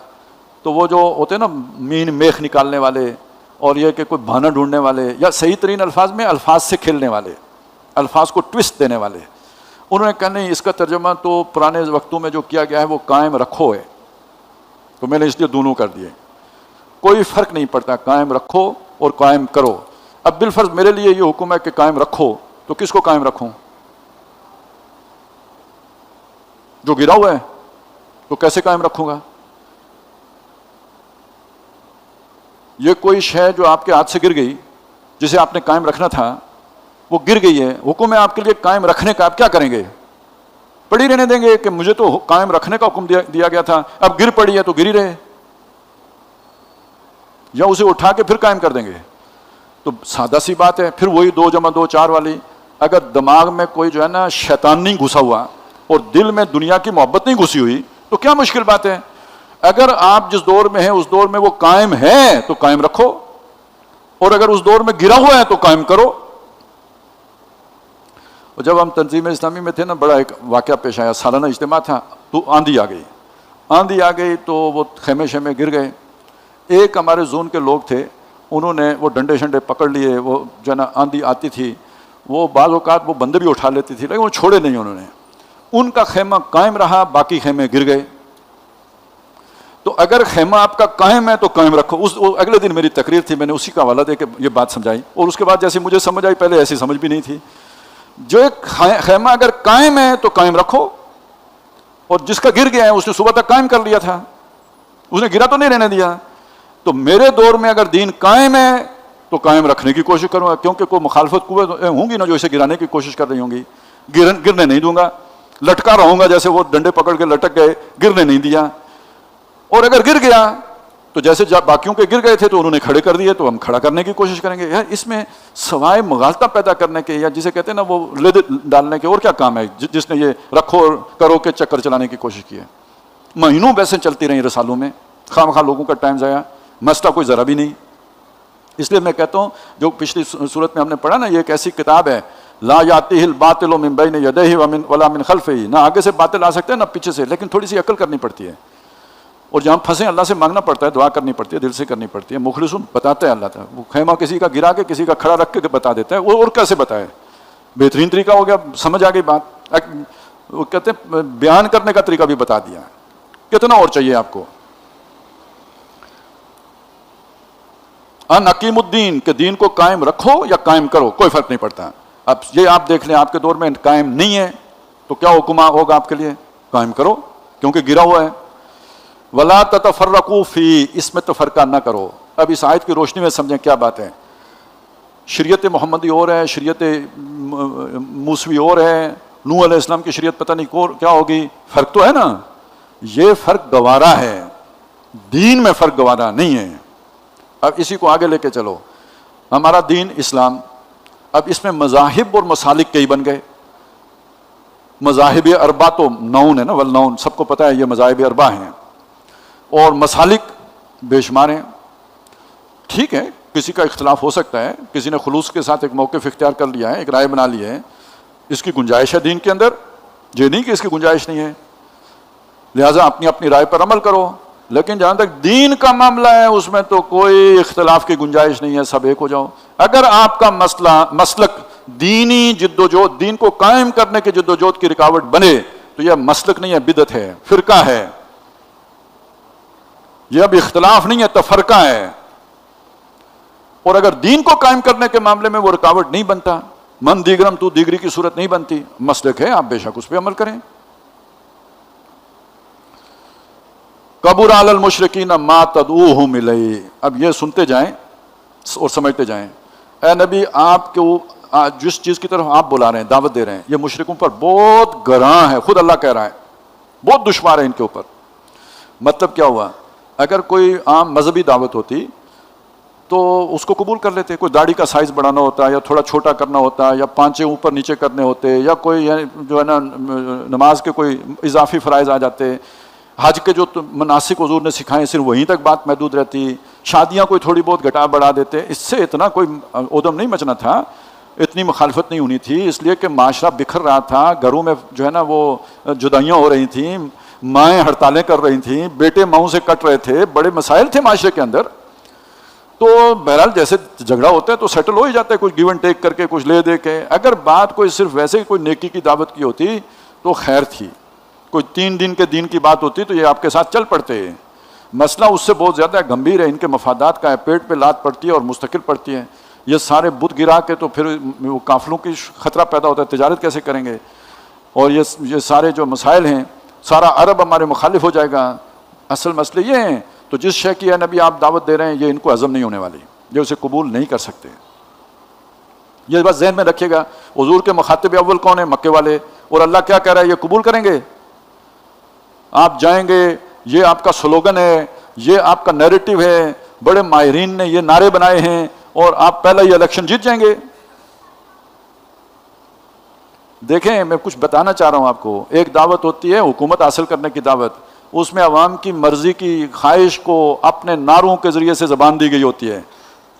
تو وہ جو ہوتے ہیں نا مین میخ نکالنے والے اور یہ کہ کوئی بہانہ ڈھونڈنے والے، یا صحیح ترین الفاظ میں الفاظ سے کھیلنے والے، الفاظ کو ٹوسٹ دینے والے، انہوں نے کہا نہیں، اس کا ترجمہ تو پرانے وقتوں میں جو کیا گیا ہے وہ قائم رکھو ہے، تو میں نے اس لیے دونوں کر دیے۔ کوئی فرق نہیں پڑتا، قائم رکھو اور قائم کرو۔ اب بالفرض میرے لیے یہ حکم ہے کہ قائم رکھو، تو کس کو قائم رکھوں؟ جو گرا ہوا ہے تو کیسے قائم رکھوں گا؟ یہ کوئی شے جو آپ کے ہاتھ سے گر گئی، جسے آپ نے قائم رکھنا تھا، وہ گر گئی ہے، حکم ہے آپ کے لیے قائم رکھنے کا، آپ کیا کریں گے؟ پڑی رہنے دیں گے کہ مجھے تو قائم رکھنے کا حکم دیا گیا تھا، اب گر پڑی ہے تو گری رہے، یا اسے اٹھا کے پھر قائم کر دیں گے؟ تو سادہ سی بات ہے، پھر وہی 2 + 2 = 4 والی۔ اگر دماغ میں کوئی جو ہے نا شیطان نہیں گھسا ہوا اور دل میں دنیا کی محبت نہیں گھسی ہوئی تو کیا مشکل بات ہے؟ اگر آپ جس دور میں ہیں اس دور میں وہ قائم ہے تو قائم رکھو، اور اگر اس دور میں گرا ہوا ہے تو قائم کرو۔ اور جب ہم تنظیم اسلامی میں تھے نا، بڑا ایک واقعہ پیش آیا، سالانہ اجتماع تھا، تو آندھی آ گئی تو وہ خیمے شیمے گر گئے۔ ایک ہمارے زون کے لوگ تھے، انہوں نے وہ ڈنڈے شنڈے پکڑ لیے، وہ جو ہے نا آندھی آتی تھی، وہ بعض اوقات وہ بندے بھی اٹھا لیتی تھی، لیکن وہ چھوڑے نہیں انہوں نے، ان کا خیمہ قائم رہا، باقی خیمے گر گئے۔ تو اگر خیمہ آپ کا قائم ہے تو قائم رکھو۔ اگلے دن میری تقریر تھی، میں نے اسی کا حوالہ دے کے یہ بات سمجھائی، اور اس کے بعد جیسے مجھے سمجھ آئی، پہلے ایسی سمجھ بھی نہیں تھی۔ جو ایک خیمہ اگر قائم ہے تو قائم رکھو، اور جس کا گر گیا ہے اس نے صبح تک قائم کر لیا تھا، اس نے گرا تو نہیں رہنے دیا۔ تو میرے دور میں اگر دین قائم ہے تو قائم رکھنے کی کوشش کروں گا، کیونکہ کوئی مخالفت قوت ہوں گی نا جو اسے گرانے کی کوشش کر رہی ہوں گی، گرنے نہیں دوں گا، لٹکا رہوں گا، جیسے وہ ڈنڈے پکڑ کے لٹک گئے، گرنے نہیں دیا۔ اور اگر گر گیا تو جیسے جب باقیوں کے گر گئے تھے تو انہوں نے کھڑے کر دیے، تو ہم کھڑا کرنے کی کوشش کریں گے۔ یار اس میں سوائے مغالطہ پیدا کرنے کے، یا جسے کہتے ہیں نا وہ لد ڈالنے کے، اور کیا کام ہے جس نے یہ رکھو اور کرو کے چکر چلانے کی کوشش کی ہے؟ مہینوں ویسے چلتی رہی رسالوں میں، خواہ خواہ لوگوں کا ٹائم ضائع، مسئلہ کوئی ذرا بھی نہیں۔ اس لیے میں کہتا ہوں، جو پچھلی صورت میں ہم نے پڑھا نا، یہ ایک ایسی کتاب ہے، لا یاتیہ الباطل من بین یدیہ ولا من خلفہ، نہ آگے سے باطل آ سکتے ہیں نہ پیچھے سے، لیکن تھوڑی سی عقل کرنی پڑتی ہے، اور جہاں پھنسے اللہ سے مانگنا پڑتا ہے، دعا کرنی پڑتی ہے، دل سے کرنی پڑتی ہے۔ مخلصون بتاتا ہے اللہ تعالیٰ، وہ خیمہ کسی کا گرا کے کسی کا کھڑا رکھ کے بتا دیتا ہے، وہ اور کیسے بتائے؟ بہترین طریقہ ہو گیا، سمجھ آ گئی بات۔ وہ کہتے ہیں بیان کرنے کا طریقہ بھی بتا دیا، کتنا اور چاہیے آپ کو؟ ان اقیم الدین کے دین کو قائم رکھو یا قائم کرو، کوئی فرق نہیں پڑتا۔ اب یہ آپ دیکھ لیں، آپ کے دور میں قائم نہیں ہے تو کیا حکم ہوگا آپ کے لیے؟ قائم کرو، کیونکہ گرا ہوا ہے۔ ولا تتفرقوا فی، اس میں تفرقہ نہ کرو۔ اب اس آیت کی روشنی میں سمجھیں کیا بات ہے۔ شریعت محمدی اور ہے، شریعت موسوی اور ہے، نوح علیہ السلام کی شریعت پتہ نہیں کیا ہوگی، فرق تو ہے نا۔ یہ فرق گوارا ہے، دین میں فرق گوارا نہیں ہے۔ اب اسی کو آگے لے کے چلو، ہمارا دین اسلام، اب اس میں مذاہب اور مسالک کئی بن گئے۔ مذاہب اربع تو نون ہے نا، والنون سب کو پتہ ہے یہ مذاہب اربع ہیں، اور مسالک بے شمار ہیں۔ ٹھیک ہے، کسی کا اختلاف ہو سکتا ہے، کسی نے خلوص کے ساتھ ایک موقف اختیار کر لیا ہے، ایک رائے بنا لی ہے، اس کی گنجائش ہے دین کے اندر، یہ نہیں کہ اس کی گنجائش نہیں ہے، لہٰذا اپنی اپنی رائے پر عمل کرو۔ لیکن جہاں تک دین کا معاملہ ہے اس میں تو کوئی اختلاف کی گنجائش نہیں ہے، سب ایک ہو جاؤ۔ اگر آپ کا مسلک دینی جدوجہد، دین کو قائم کرنے کے جدوجہد کی رکاوٹ بنے تو یہ مسلک نہیں ہے، بدعت ہے، فرقہ ہے، یہ اب اختلاف نہیں ہے، تفرقہ ہے۔ اور اگر دین کو قائم کرنے کے معاملے میں وہ رکاوٹ نہیں بنتا، من دیگرم تو دیگری کی صورت نہیں بنتی، مسلک ہے، آپ بے شک اس پہ عمل کریں۔ کبر علی المشرکین ما تدعوہم الیہ، اب یہ سنتے جائیں اور سمجھتے جائیں۔ اے نبی، آپ کو جس چیز کی طرف آپ بلا رہے ہیں، دعوت دے رہے ہیں، یہ مشرکوں پر بہت گراں ہے، خود اللہ کہہ رہا ہے، بہت دشوار ہے ان کے اوپر۔ مطلب کیا ہوا؟ اگر کوئی عام مذہبی دعوت ہوتی تو اس کو قبول کر لیتے، کوئی داڑھی کا سائز بڑھانا ہوتا، یا تھوڑا چھوٹا کرنا ہوتا، یا پانچے اوپر نیچے کرنے ہوتے، یا کوئی جو ہے نا نماز کے کوئی اضافی فرائض آ جاتے، حج کے جو مناسک حضور نے سکھائے صرف وہیں تک بات محدود رہتی، شادیاں کوئی تھوڑی بہت گھٹا بڑھا دیتے، اس سے اتنا کوئی ادم نہیں مچنا تھا، اتنی مخالفت نہیں ہونی تھی، اس لیے کہ معاشرہ بکھر رہا تھا، گھروں میں جو ہے نا وہ جدائیاں ہو رہی تھیں، مائیں ہڑتالیں کر رہی تھیں، بیٹے ماؤں سے کٹ رہے تھے، بڑے مسائل تھے معاشرے کے اندر. تو بہرحال جیسے جھگڑا ہوتا ہے تو سیٹل ہو ہی جاتا ہے، کچھ گیو اینڈ ٹیک کر کے، کچھ لے دے کے. اگر بات کوئی صرف ویسے ہی کوئی نیکی کی دعوت کی ہوتی تو خیر تھی، کوئی 3 دن کے دین کی بات ہوتی تو یہ آپ کے ساتھ چل پڑتے. مسئلہ اس سے بہت زیادہ گمبھیر ہے، ان کے مفادات کا ہے، پیٹ پہ لات پڑتی ہے اور مستقل پڑتی ہے. یہ سارے بت گرا کے تو پھر وہ قافلوں کی خطرہ پیدا ہوتا ہے، تجارت کیسے کریں گے؟ اور یہ سارے جو مسائل ہیں، سارا عرب ہمارے مخالف ہو جائے گا. اصل مسئلے یہ ہیں. تو جس شے کی ہے نبی آپ دعوت دے رہے ہیں، یہ ان کو ہضم نہیں ہونے والی، یہ اسے قبول نہیں کر سکتے. یہ بس ذہن میں رکھیے گا. حضور کے مخاطب اول کون ہیں؟ مکے والے. اور اللہ کیا کہہ رہا ہے؟ یہ قبول کریں گے؟ آپ جائیں گے، یہ آپ کا سلوگن ہے، یہ آپ کا نیریٹو ہے، بڑے ماہرین نے یہ نعرے بنائے ہیں، اور آپ پہلا یہ الیکشن جیت جائیں گے. دیکھیں میں کچھ بتانا چاہ رہا ہوں آپ کو. ایک دعوت ہوتی ہے حکومت حاصل کرنے کی دعوت، اس میں عوام کی مرضی کی خواہش کو اپنے نعروں کے ذریعے سے زبان دی گئی ہوتی ہے.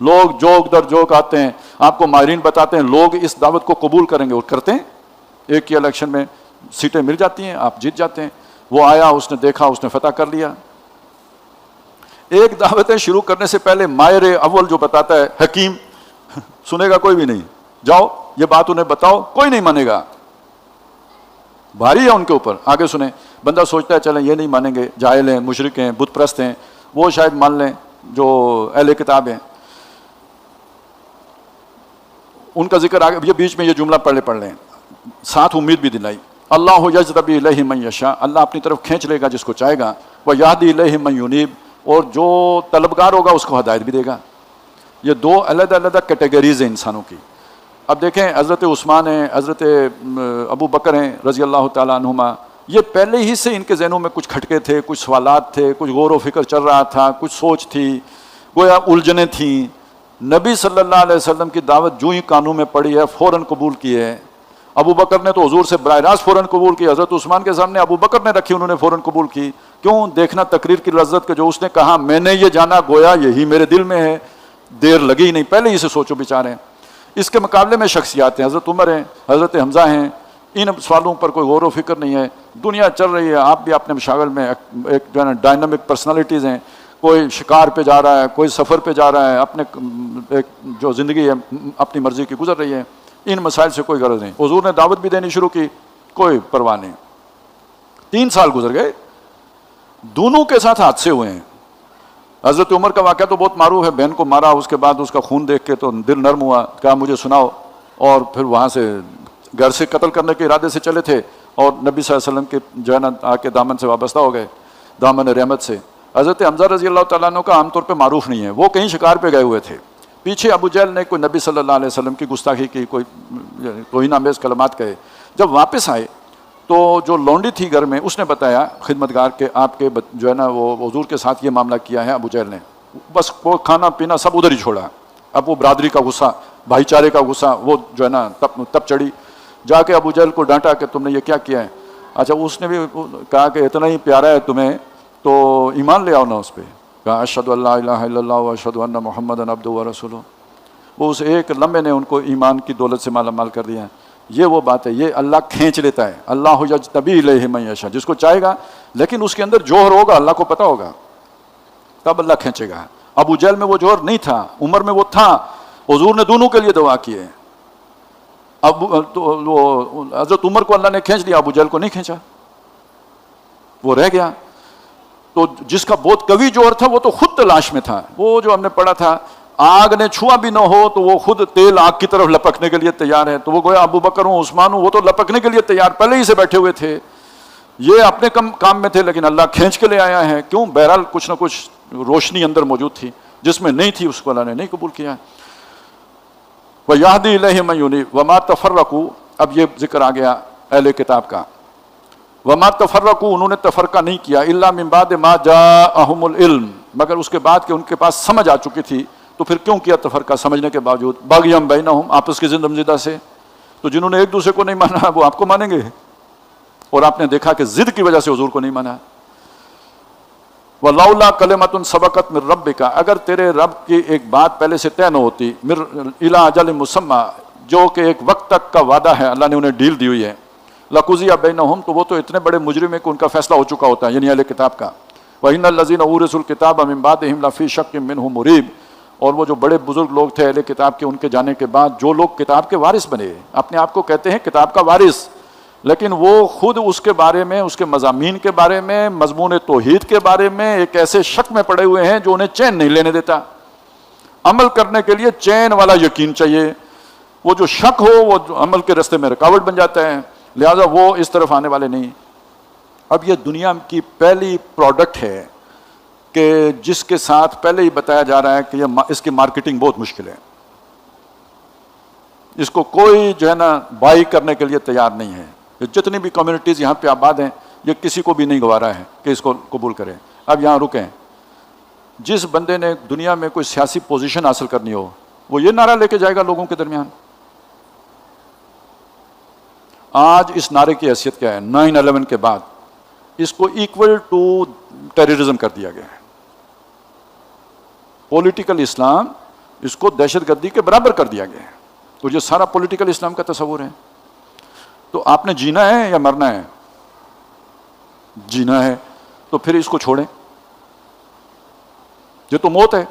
لوگ جوک در جوک آتے ہیں، آپ کو ماہرین بتاتے ہیں لوگ اس دعوت کو قبول کریں گے، اور کرتے ہیں. ایک ہی الیکشن میں سیٹیں مل جاتی ہیں، آپ جیت جاتے ہیں. وہ آیا، اس نے دیکھا، اس نے فتح کر لیا. ایک دعوتیں شروع کرنے سے پہلے ماہر اول جو بتاتا ہے، حکیم، سنے گا کوئی بھی نہیں. جاؤ یہ بات انہیں بتاؤ، کوئی نہیں مانے گا، بھاری ہے ان کے اوپر. آگے سنیں. بندہ سوچتا ہے چلیں یہ نہیں مانیں گے، جاہل ہیں، مشرک ہیں، بت پرست ہیں، وہ شاید مان لیں جو اہل کتاب ہیں. ان کا ذکر آگے، یہ بیچ میں یہ جملہ پڑھ لیں، ساتھ امید بھی دلائی. اللہ یجذبی الیہ من یشاء، اللہ اپنی طرف کھینچ لے گا جس کو چاہے گا. ویہدی الیہ من ینیب، اور جو طلبگار ہوگا اس کو ہدایت بھی دے گا. یہ 2 علیحدہ علیحدہ کیٹیگریز ہیں انسانوں کی. اب دیکھیں حضرت عثمان ہیں، حضرت ابو بکر ہیں رضی اللہ تعالیٰ عنہما، یہ پہلے ہی سے ان کے ذہنوں میں کچھ کھٹکے تھے، کچھ سوالات تھے، کچھ غور و فکر چل رہا تھا، کچھ سوچ تھی، گویا الجھنیں تھیں. نبی صلی اللہ علیہ وسلم کی دعوت جو ہی کانوں میں پڑی ہے فوراً قبول کی ہے. ابو بکر نے تو حضور سے براہ راست فوراً قبول کی. حضرت عثمان کے سامنے ابو بکر نے رکھی، انہوں نے فوراً قبول کی. کیوں؟ دیکھنا تقریر کی لذت کہ جو اس نے کہا میں نے یہ جانا، گویا یہی میرے دل میں ہے، دیر لگی نہیں، پہلے ہی سے سوچو بچارے. اس کے مقابلے میں شخصیات ہیں، حضرت عمر ہیں، حضرت حمزہ ہیں. ان سوالوں پر کوئی غور و فکر نہیں ہے. دنیا چل رہی ہے، آپ بھی اپنے مشاغل میں ایک جو ہے نا ڈائنامک پرسنالٹیز ہیں. کوئی شکار پہ جا رہا ہے، کوئی سفر پہ جا رہا ہے، اپنے ایک جو زندگی ہے اپنی مرضی کی گزر رہی ہے. ان مسائل سے کوئی غرض نہیں. حضور نے دعوت بھی دینی شروع کی، کوئی پرواہ نہیں. 3 سال گزر گئے، دونوں کے ساتھ حادثے ہوئے ہیں. حضرت عمر کا واقعہ تو بہت معروف ہے، بہن کو مارا، اس کے بعد اس کا خون دیکھ کے تو دل نرم ہوا، کہا مجھے سناؤ. اور پھر وہاں سے گھر سے قتل کرنے کے ارادے سے چلے تھے، اور نبی صلی اللہ علیہ وسلم کے جو ہے نا آ کے دامن سے وابستہ ہو گئے، دامن رحمت سے. حضرت حمزہ رضی اللہ تعالیٰ عنہ کا عام طور پہ معروف نہیں ہے، وہ کہیں شکار پہ گئے ہوئے تھے. پیچھے ابو جہل نے کوئی نبی صلی اللہ علیہ وسلم کی گستاخی کی، کوئی توہین آمیز کلمات کہے. جب واپس آئے تو جو لونڈی تھی گھر میں، اس نے بتایا خدمتگار کے آپ کے جو ہے نا وہ حضور کے ساتھ یہ معاملہ کیا ہے ابو جہل نے. بس وہ کھانا پینا سب ادھر ہی چھوڑا. اب وہ برادری کا غصہ، بھائی چارے کا غصہ، وہ جو ہے نا تب چڑھی. جا کے ابو جہل کو ڈانٹا کہ تم نے یہ کیا کیا ہے. اچھا اس نے بھی کہا کہ اتنا ہی پیارا ہے تمہیں تو ایمان لے آؤ نا اس پہ. کہا اشہد ان لا الہ الا اللہ و اشہد ان محمدا عبدہ و رسولہ. وہ اس ایک لمحے نے ان کو ایمان کی دولت سے مالا مال کر دیا. یہ وہ بات ہے، یہ اللہ کھینچ لیتا ہے. اللہ یجتبی الیہ من یشاء، جس کو چاہے گا، لیکن اس کے اندر جوہر ہوگا، اللہ کو پتہ ہوگا، تب اللہ کھینچے گا. ابو جہل میں وہ جوہر نہیں تھا، عمر میں وہ تھا. حضور نے دونوں کے لیے دعا کی ہے. اب حضرت عمر کو اللہ نے کھینچ لیا، ابو جہل کو نہیں کھینچا، وہ رہ گیا. تو جس کا بہت قوی جوہر تھا وہ تو خود تلاش میں تھا. وہ جو ہم نے پڑھا تھا، آگ نے چھوا بھی نہ ہو تو وہ خود تیل آگ کی طرف لپکنے کے لیے تیار ہے. تو وہ گویا ابو بکر ہوں، عثمان ہوں، وہ تو لپکنے کے لیے تیار پہلے ہی سے بیٹھے ہوئے تھے. یہ اپنے کام میں تھے، لیکن اللہ کھینچ کے لے آیا ہے. کیوں؟ بہرحال کچھ نہ کچھ روشنی اندر موجود تھی، جس میں نہیں تھی اس کو اللہ نے نہیں قبول کیا. وَيَهْدِي إِلَيْهِ مَن يُنِيبُ وَمَا تَفَرَّقُوا. اب یہ ذکر آ گیا اہل کتاب کا. وَمَا تَفَرَّقُوا، انہوں نے تفرقہ نہیں کیا، إِلَّا مِن بَعْدِ مَا جَاءَهُمُ الْعِلْمُ، مگر اس کے بعد کہ ان کے پاس سمجھ آ چکی تھی. تو پھر کیوں کیا تفرقہ سمجھنے کے باوجود؟ بَغْيًا بَيْنَهُمْ، آپس کی زدہ سے. تو جنہوں نے ایک دوسرے کو نہیں مانا وہ آپ کو مانیں گے، اور آپ نے دیکھا کہ ضد کی وجہ سے حضور کو نہیں مانا. وَلَوْلَا كَلِمَةٌ سَبَقَتْ مِن رَبِّكَ، اگر تیرے رب کی ایک بات پہلے سے طے نہ ہوتی، إِلَىٰ أَجَلٍ مُّسَمًّى، جو کہ ایک وقت تک کا وعدہ ہے، اللہ نے انہیں ڈیل دی ہوئی ہے، لَقُضِيَ بَيْنَهُمْ، تو وہ تو اتنے بڑے مجرم ہیں کہ ان کا فیصلہ ہو چکا ہوتا ہے، یعنی اہل کتاب کا. وَإِنَّ الَّذِينَ أُورِثُوا الْكِتَابَ مِن بَعْدِهِمْ لَفِي شَكٍّ مِّنْهُ مُرِيبٍ، اور وہ جو بڑے بزرگ لوگ تھے اہل کتاب کے، ان کے جانے کے بعد جو لوگ کتاب کے وارث بنے، اپنے آپ کو کہتے ہیں کتاب کا وارث، لیکن وہ خود اس کے بارے میں، اس کے مضامین کے بارے میں، مضمون توحید کے بارے میں ایک ایسے شک میں پڑے ہوئے ہیں جو انہیں چین نہیں لینے دیتا. عمل کرنے کے لیے چین والا یقین چاہیے، وہ جو شک ہو وہ عمل کے راستے میں رکاوٹ بن جاتا ہے، لہذا وہ اس طرف آنے والے نہیں. اب یہ دنیا کی پہلی پروڈکٹ ہے کہ جس کے ساتھ پہلے ہی بتایا جا رہا ہے کہ اس کی مارکیٹنگ بہت مشکل ہے، اس کو کوئی جو ہے نا بائی کرنے کے لیے تیار نہیں ہے. جتنی بھی کمیونٹیز یہاں پہ آباد ہیں، یہ کسی کو بھی نہیں گوارا ہے کہ اس کو قبول کریں. اب یہاں رکیں، جس بندے نے دنیا میں کوئی سیاسی پوزیشن حاصل کرنی ہو، وہ یہ نعرہ لے کے جائے گا لوگوں کے درمیان. آج اس نعرے کی حیثیت کیا ہے؟ 9/11 کے بعد اس کو ایکول ٹو ٹیررزم کر دیا گیا ہے. پولیٹیکل اسلام، اس کو دہشت گردی کے برابر کر دیا گیا ہے. تو یہ سارا پولیٹیکل اسلام کا تصور ہے. تو آپ نے جینا ہے یا مرنا ہے؟ جینا ہے تو پھر اس کو چھوڑیں، یہ تو موت ہے.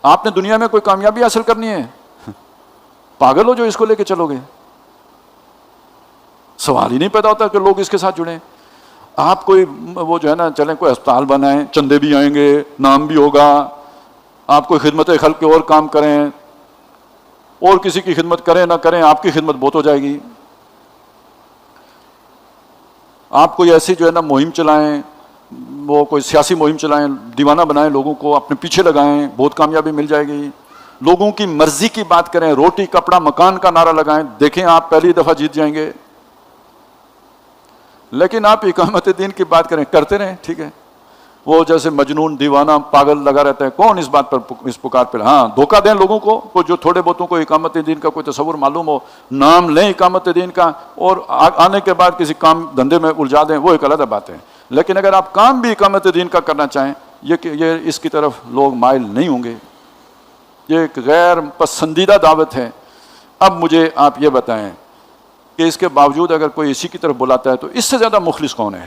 آپ نے دنیا میں کوئی کامیابی حاصل کرنی ہے، پاگل ہو جو اس کو لے کے چلو گے؟ سوال ہی نہیں پیدا ہوتا کہ لوگ اس کے ساتھ جڑیں. آپ کوئی وہ جو ہے نا چلیں کوئی اسپتال بنائیں، چندے بھی آئیں گے، نام بھی ہوگا، آپ کوئی خدمت خلق کے اور کام کریں، اور کسی کی خدمت کریں نہ کریں آپ کی خدمت بہت ہو جائے گی. آپ کوئی ایسی جو ہے نا مہم چلائیں، وہ کوئی سیاسی مہم چلائیں، دیوانہ بنائیں، لوگوں کو اپنے پیچھے لگائیں، بہت کامیابی مل جائے گی. لوگوں کی مرضی کی بات کریں، روٹی کپڑا مکان کا نعرہ لگائیں، دیکھیں آپ پہلی دفعہ جیت جائیں گے. لیکن آپ اقامت دین کی بات کریں، کرتے رہیں، ٹھیک ہے. وہ جیسے مجنون دیوانہ پاگل لگا رہتا ہے، کون اس بات پر اس پکار پہ؟ ہاں، دھوکہ دیں لوگوں کو جو تھوڑے بہتوں کو اقامت دین کا کوئی تصور معلوم ہو، نام لیں اقامت دین کا، اور آنے کے بعد کسی کام دھندے میں الجھا دیں، وہ ایک علیحدہ بات ہے. لیکن اگر آپ کام بھی اقامت دین کا کرنا چاہیں، یہ اس کی طرف لوگ مائل نہیں ہوں گے. یہ ایک غیر پسندیدہ دعوت ہے. اب مجھے آپ یہ بتائیں کہ اس کے باوجود اگر کوئی اسی کی طرف بلاتا ہے تو اس سے زیادہ مخلص کون ہے؟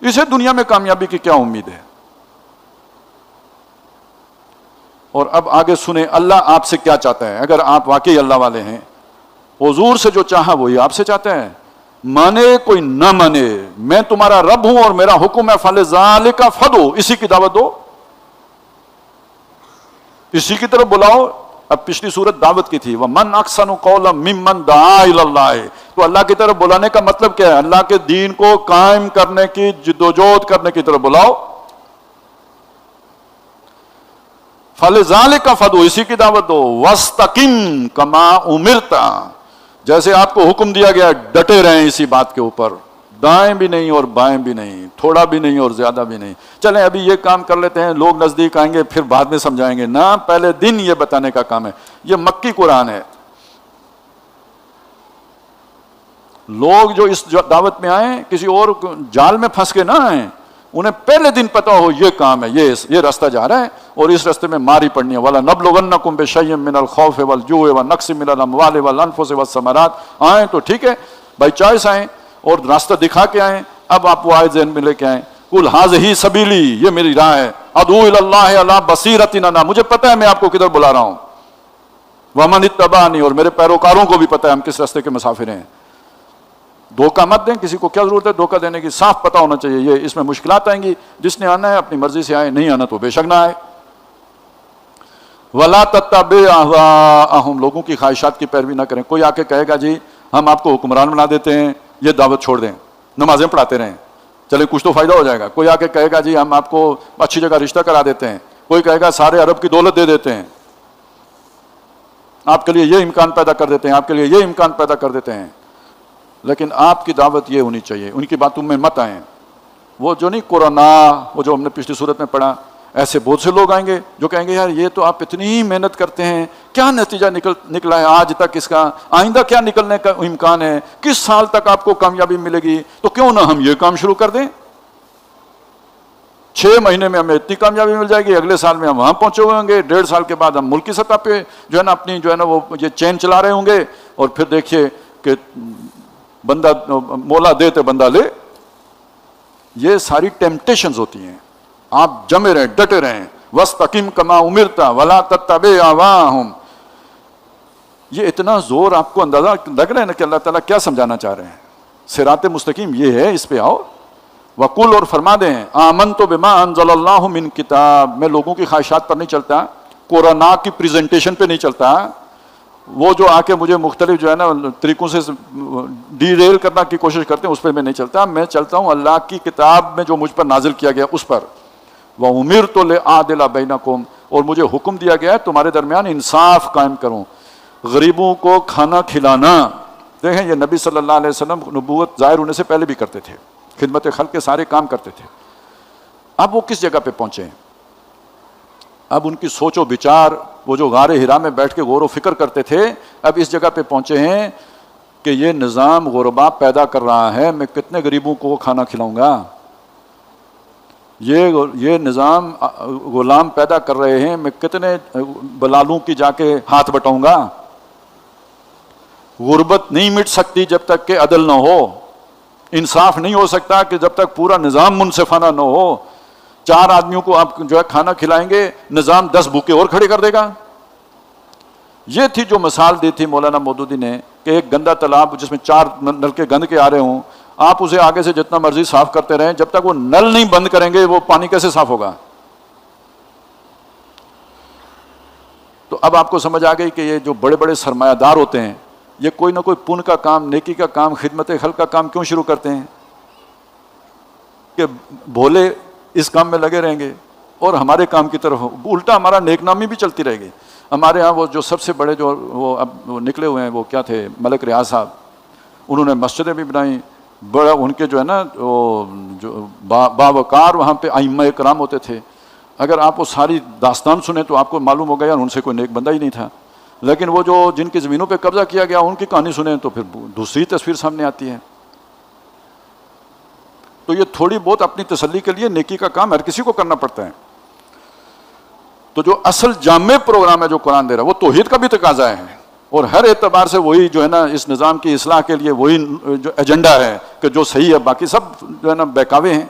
اسے دنیا میں کامیابی کی کیا امید ہے؟ اور اب آگے سنیں اللہ آپ سے کیا چاہتا ہے. اگر آپ واقعی اللہ والے ہیں، حضور سے جو چاہا وہی آپ سے چاہتا ہے. مانے کوئی نہ مانے، میں تمہارا رب ہوں اور میرا حکم ہے فَلِذَٰلِكَ فَادْعُ، اسی کی دعوت دو، اسی کی طرف بلاؤ. اب پچھلی صورت دعوت کی تھی، وَمَنْ أَحْسَنُ قَوْلًا مِّمَّنْ دَعَا إِلَى اللَّهِ، تو اللہ کی طرف بلانے کا مطلب کیا ہے؟ اللہ کے دین کو قائم کرنے کی جدوجہد کرنے کی طرف بلاؤ. فَلِذَٰلِكَ فَادْعُ، اسی کی دعوت دو. وَاسْتَقِمْ كَمَا أُمِرْتَ، جیسے آپ کو حکم دیا گیا ڈٹے رہیں اسی بات کے اوپر، دائیں بھی نہیں اور بائیں بھی نہیں، تھوڑا بھی نہیں اور زیادہ بھی نہیں. چلیں ابھی یہ کام کر لیتے ہیں، لوگ نزدیک آئیں گے پھر بعد میں سمجھائیں گے. نہ، پہلے دن یہ بتانے کا کام ہے. یہ مکی قرآن ہے. لوگ جو اس دعوت میں آئیں کسی اور جال میں پھنس کے نہ آئیں، انہیں پہلے دن پتا ہو یہ کام ہے، یہ راستہ جا رہا ہے اور اس راستے میں ماری پڑنی ہے. وَلَنَبْلُوَنَّكُمْ بِشَيْءٍ مِّنَ الْخَوْفِ وَالْجُوعِ وَالنَّقْصِ مِّنَ الْأَمْوَالِ وَالْأَنفُسِ وَالثَّمَرَاتِ. آئیں تو ٹھیک ہے، بائی چوائس آئیں اور راستہ دکھا کے آئیں. اب آپ وہ آیت ذہن میں لے کے آئیں، قُلْ هَٰذِهِ سَبِيلِي، یہ میری راہ ہے. أَدْعُو إِلَى اللَّهِ عَلَىٰ بَصِيرَةٍ أَنَا، مجھے پتہ ہے میں آپ کو کدھر بلا رہا ہوں. وَمَنِ اتَّبَعَنِي، اور میرے پیروکاروں کو بھی پتہ ہے ہم کس راستے کے مسافر ہیں. دھوکہ مت دیں کسی کو. کیا ضرورت ہے دھوکہ دینے کی؟ صاف پتہ ہونا چاہیے. یہ اس میں مشکلات آئیں گی، جس نے آنا ہے اپنی مرضی سے آئے، نہیں آنا تو بے شک نہ آئے. وَلَا تَتَّبِعْ أَهْوَاءَهُمْ، لوگوں کی خواہشات کی پیروی نہ کریں. کوئی آ کے کہے گا جی ہم آپ کو حکمران بنا دیتے ہیں، یہ دعوت چھوڑ دیں، نمازیں پڑھاتے رہیں، چلے کچھ تو فائدہ ہو جائے گا. کوئی آ کے کہے گا جی ہم آپ کو اچھی جگہ رشتہ کرا دیتے ہیں. کوئی کہے گا سارے عرب کی دولت دے دیتے ہیں، آپ کے لیے یہ امکان پیدا کر دیتے ہیں، آپ کے لیے یہ امکان پیدا کر دیتے ہیں. لیکن آپ کی دعوت یہ ہونی چاہیے، ان کی باتوں میں مت آئیں. وہ جو نہیں قرآن، وہ جو ہم نے پچھلی صورت میں پڑھا، ایسے بہت سے لوگ آئیں گے جو کہیں گے یار یہ تو آپ اتنی محنت کرتے ہیں، کیا نتیجہ نکلا ہے آج تک، اس کا آئندہ کیا نکلنے کا امکان ہے، کس سال تک آپ کو کامیابی ملے گی، تو کیوں نہ ہم یہ کام شروع کر دیں، 6 مہینے میں ہمیں اتنی کامیابی مل جائے گی، اگلے سال میں ہم وہاں پہنچے ہوئے ہوں گے، 1.5 سال کے بعد ہم ملکی سطح پہ جو ہے نا اپنی جو ہے نا وہ یہ چین چلا رہے ہوں گے، اور پھر دیکھیے کہ بندہ مولا دے تو بندہ لے۔ یہ ساری ٹیمپٹیشنز ہوتی ہیں، آپ جمے رہیں، ڈٹے رہیں، وَاسْتَقِمْ كَمَا أُمِرْتَ وَلَا تَتَّبِعْ أَهْوَاءَهُمْ۔ یہ اتنا زور آپ کو اندازہ لگ رہا ہے نا کہ اللہ تعالیٰ کیا سمجھانا چاہ رہے ہیں، صراط مستقیم یہ ہے، اس پہ آؤ۔ وَقُلْ، اور فرما دیں، آمنت بما انزل اللہ من کتاب، میں لوگوں کی خواہشات پر نہیں چلتا، قرآن کی پریزنٹیشن پہ نہیں چلتا، وہ جو آ کے مجھے مختلف جو ہے نا طریقوں سے ڈی ریل کرنا کی کوشش کرتے ہیں اس پہ میں نہیں چلتا، میں چلتا ہوں اللہ کی کتاب میں جو مجھ پر نازل کیا گیا اس پر۔ وَأُمِرْتُ لِأَعْدِلَ بَيْنَكُمْ، اور مجھے حکم دیا گیا ہے تمہارے درمیان انصاف قائم کروں۔ غریبوں کو کھانا کھلانا، دیکھیں یہ نبی صلی اللہ علیہ وسلم نبوت ظاہر ہونے سے پہلے بھی کرتے تھے، خدمت خلق کے سارے کام کرتے تھے۔ اب وہ کس جگہ پہ پہنچے ہیں؟ اب ان کی سوچ و بچار، وہ جو غار ہرا میں بیٹھ کے غور و فکر کرتے تھے، اب اس جگہ پہ پہنچے ہیں کہ یہ نظام غربا پیدا کر رہا ہے، میں کتنے غریبوں کو کھانا کھلاؤں گا، یہ نظام غلام پیدا کر رہے ہیں، میں کتنے بلالوں کی جا کے ہاتھ بٹاؤں گا۔ غربت نہیں مٹ سکتی جب تک کہ عدل نہ ہو، انصاف نہیں ہو سکتا کہ جب تک پورا نظام منصفانہ نہ ہو۔ 4 آدمیوں کو آپ جو ہے کھانا کھلائیں گے، نظام 10 بھوکے اور کھڑے کر دے گا۔ یہ تھی جو مثال دی تھی مولانا مودودی نے کہ ایک گندا تالاب جس میں 4 نلکے گند کے آ رہے ہوں، آپ اسے آگے سے جتنا مرضی صاف کرتے رہیں، جب تک وہ نل نہیں بند کریں گے وہ پانی کیسے صاف ہوگا؟ تو اب آپ کو سمجھ آ گئی کہ یہ جو بڑے بڑے سرمایہ دار ہوتے ہیں، یہ کوئی نہ کوئی پن کا کام، نیکی کا کام، خدمت خلق کا کام کیوں شروع کرتے ہیں؟ کہ بھولے اس کام میں لگے رہیں گے اور ہمارے کام کی طرف الٹا ہمارا نیک نامی بھی چلتی رہے گی۔ ہمارے ہاں وہ جو سب سے بڑے جو وہ اب وہ نکلے ہوئے ہیں، وہ کیا تھے، ملک ریاض صاحب، انہوں نے مسجدیں بھی بنائیں، بڑا ان کے جو ہے نا وہ جو باوقار وہاں پہ ائمہ کرام ہوتے تھے۔ اگر آپ وہ ساری داستان سنیں تو آپ کو معلوم ہوگا یار ان سے کوئی نیک بندہ ہی نہیں تھا، لیکن وہ جو جن کی زمینوں پہ قبضہ کیا گیا ان کی کہانی سنیں تو پھر دوسری تصویر سامنے آتی ہے۔ تو یہ تھوڑی بہت اپنی تسلی کے لیے نیکی کا کام ہر کسی کو کرنا پڑتا ہے۔ تو جو اصل جامع پروگرام ہے جو قرآن دے رہا ہے وہ توحید کا بھی تقاضا ہے، اور ہر اعتبار سے وہی جو ہے نا اس نظام کی اصلاح کے لیے وہی جو ایجنڈا ہے کہ جو صحیح ہے، باقی سب جو ہے نا بہکاوے ہیں۔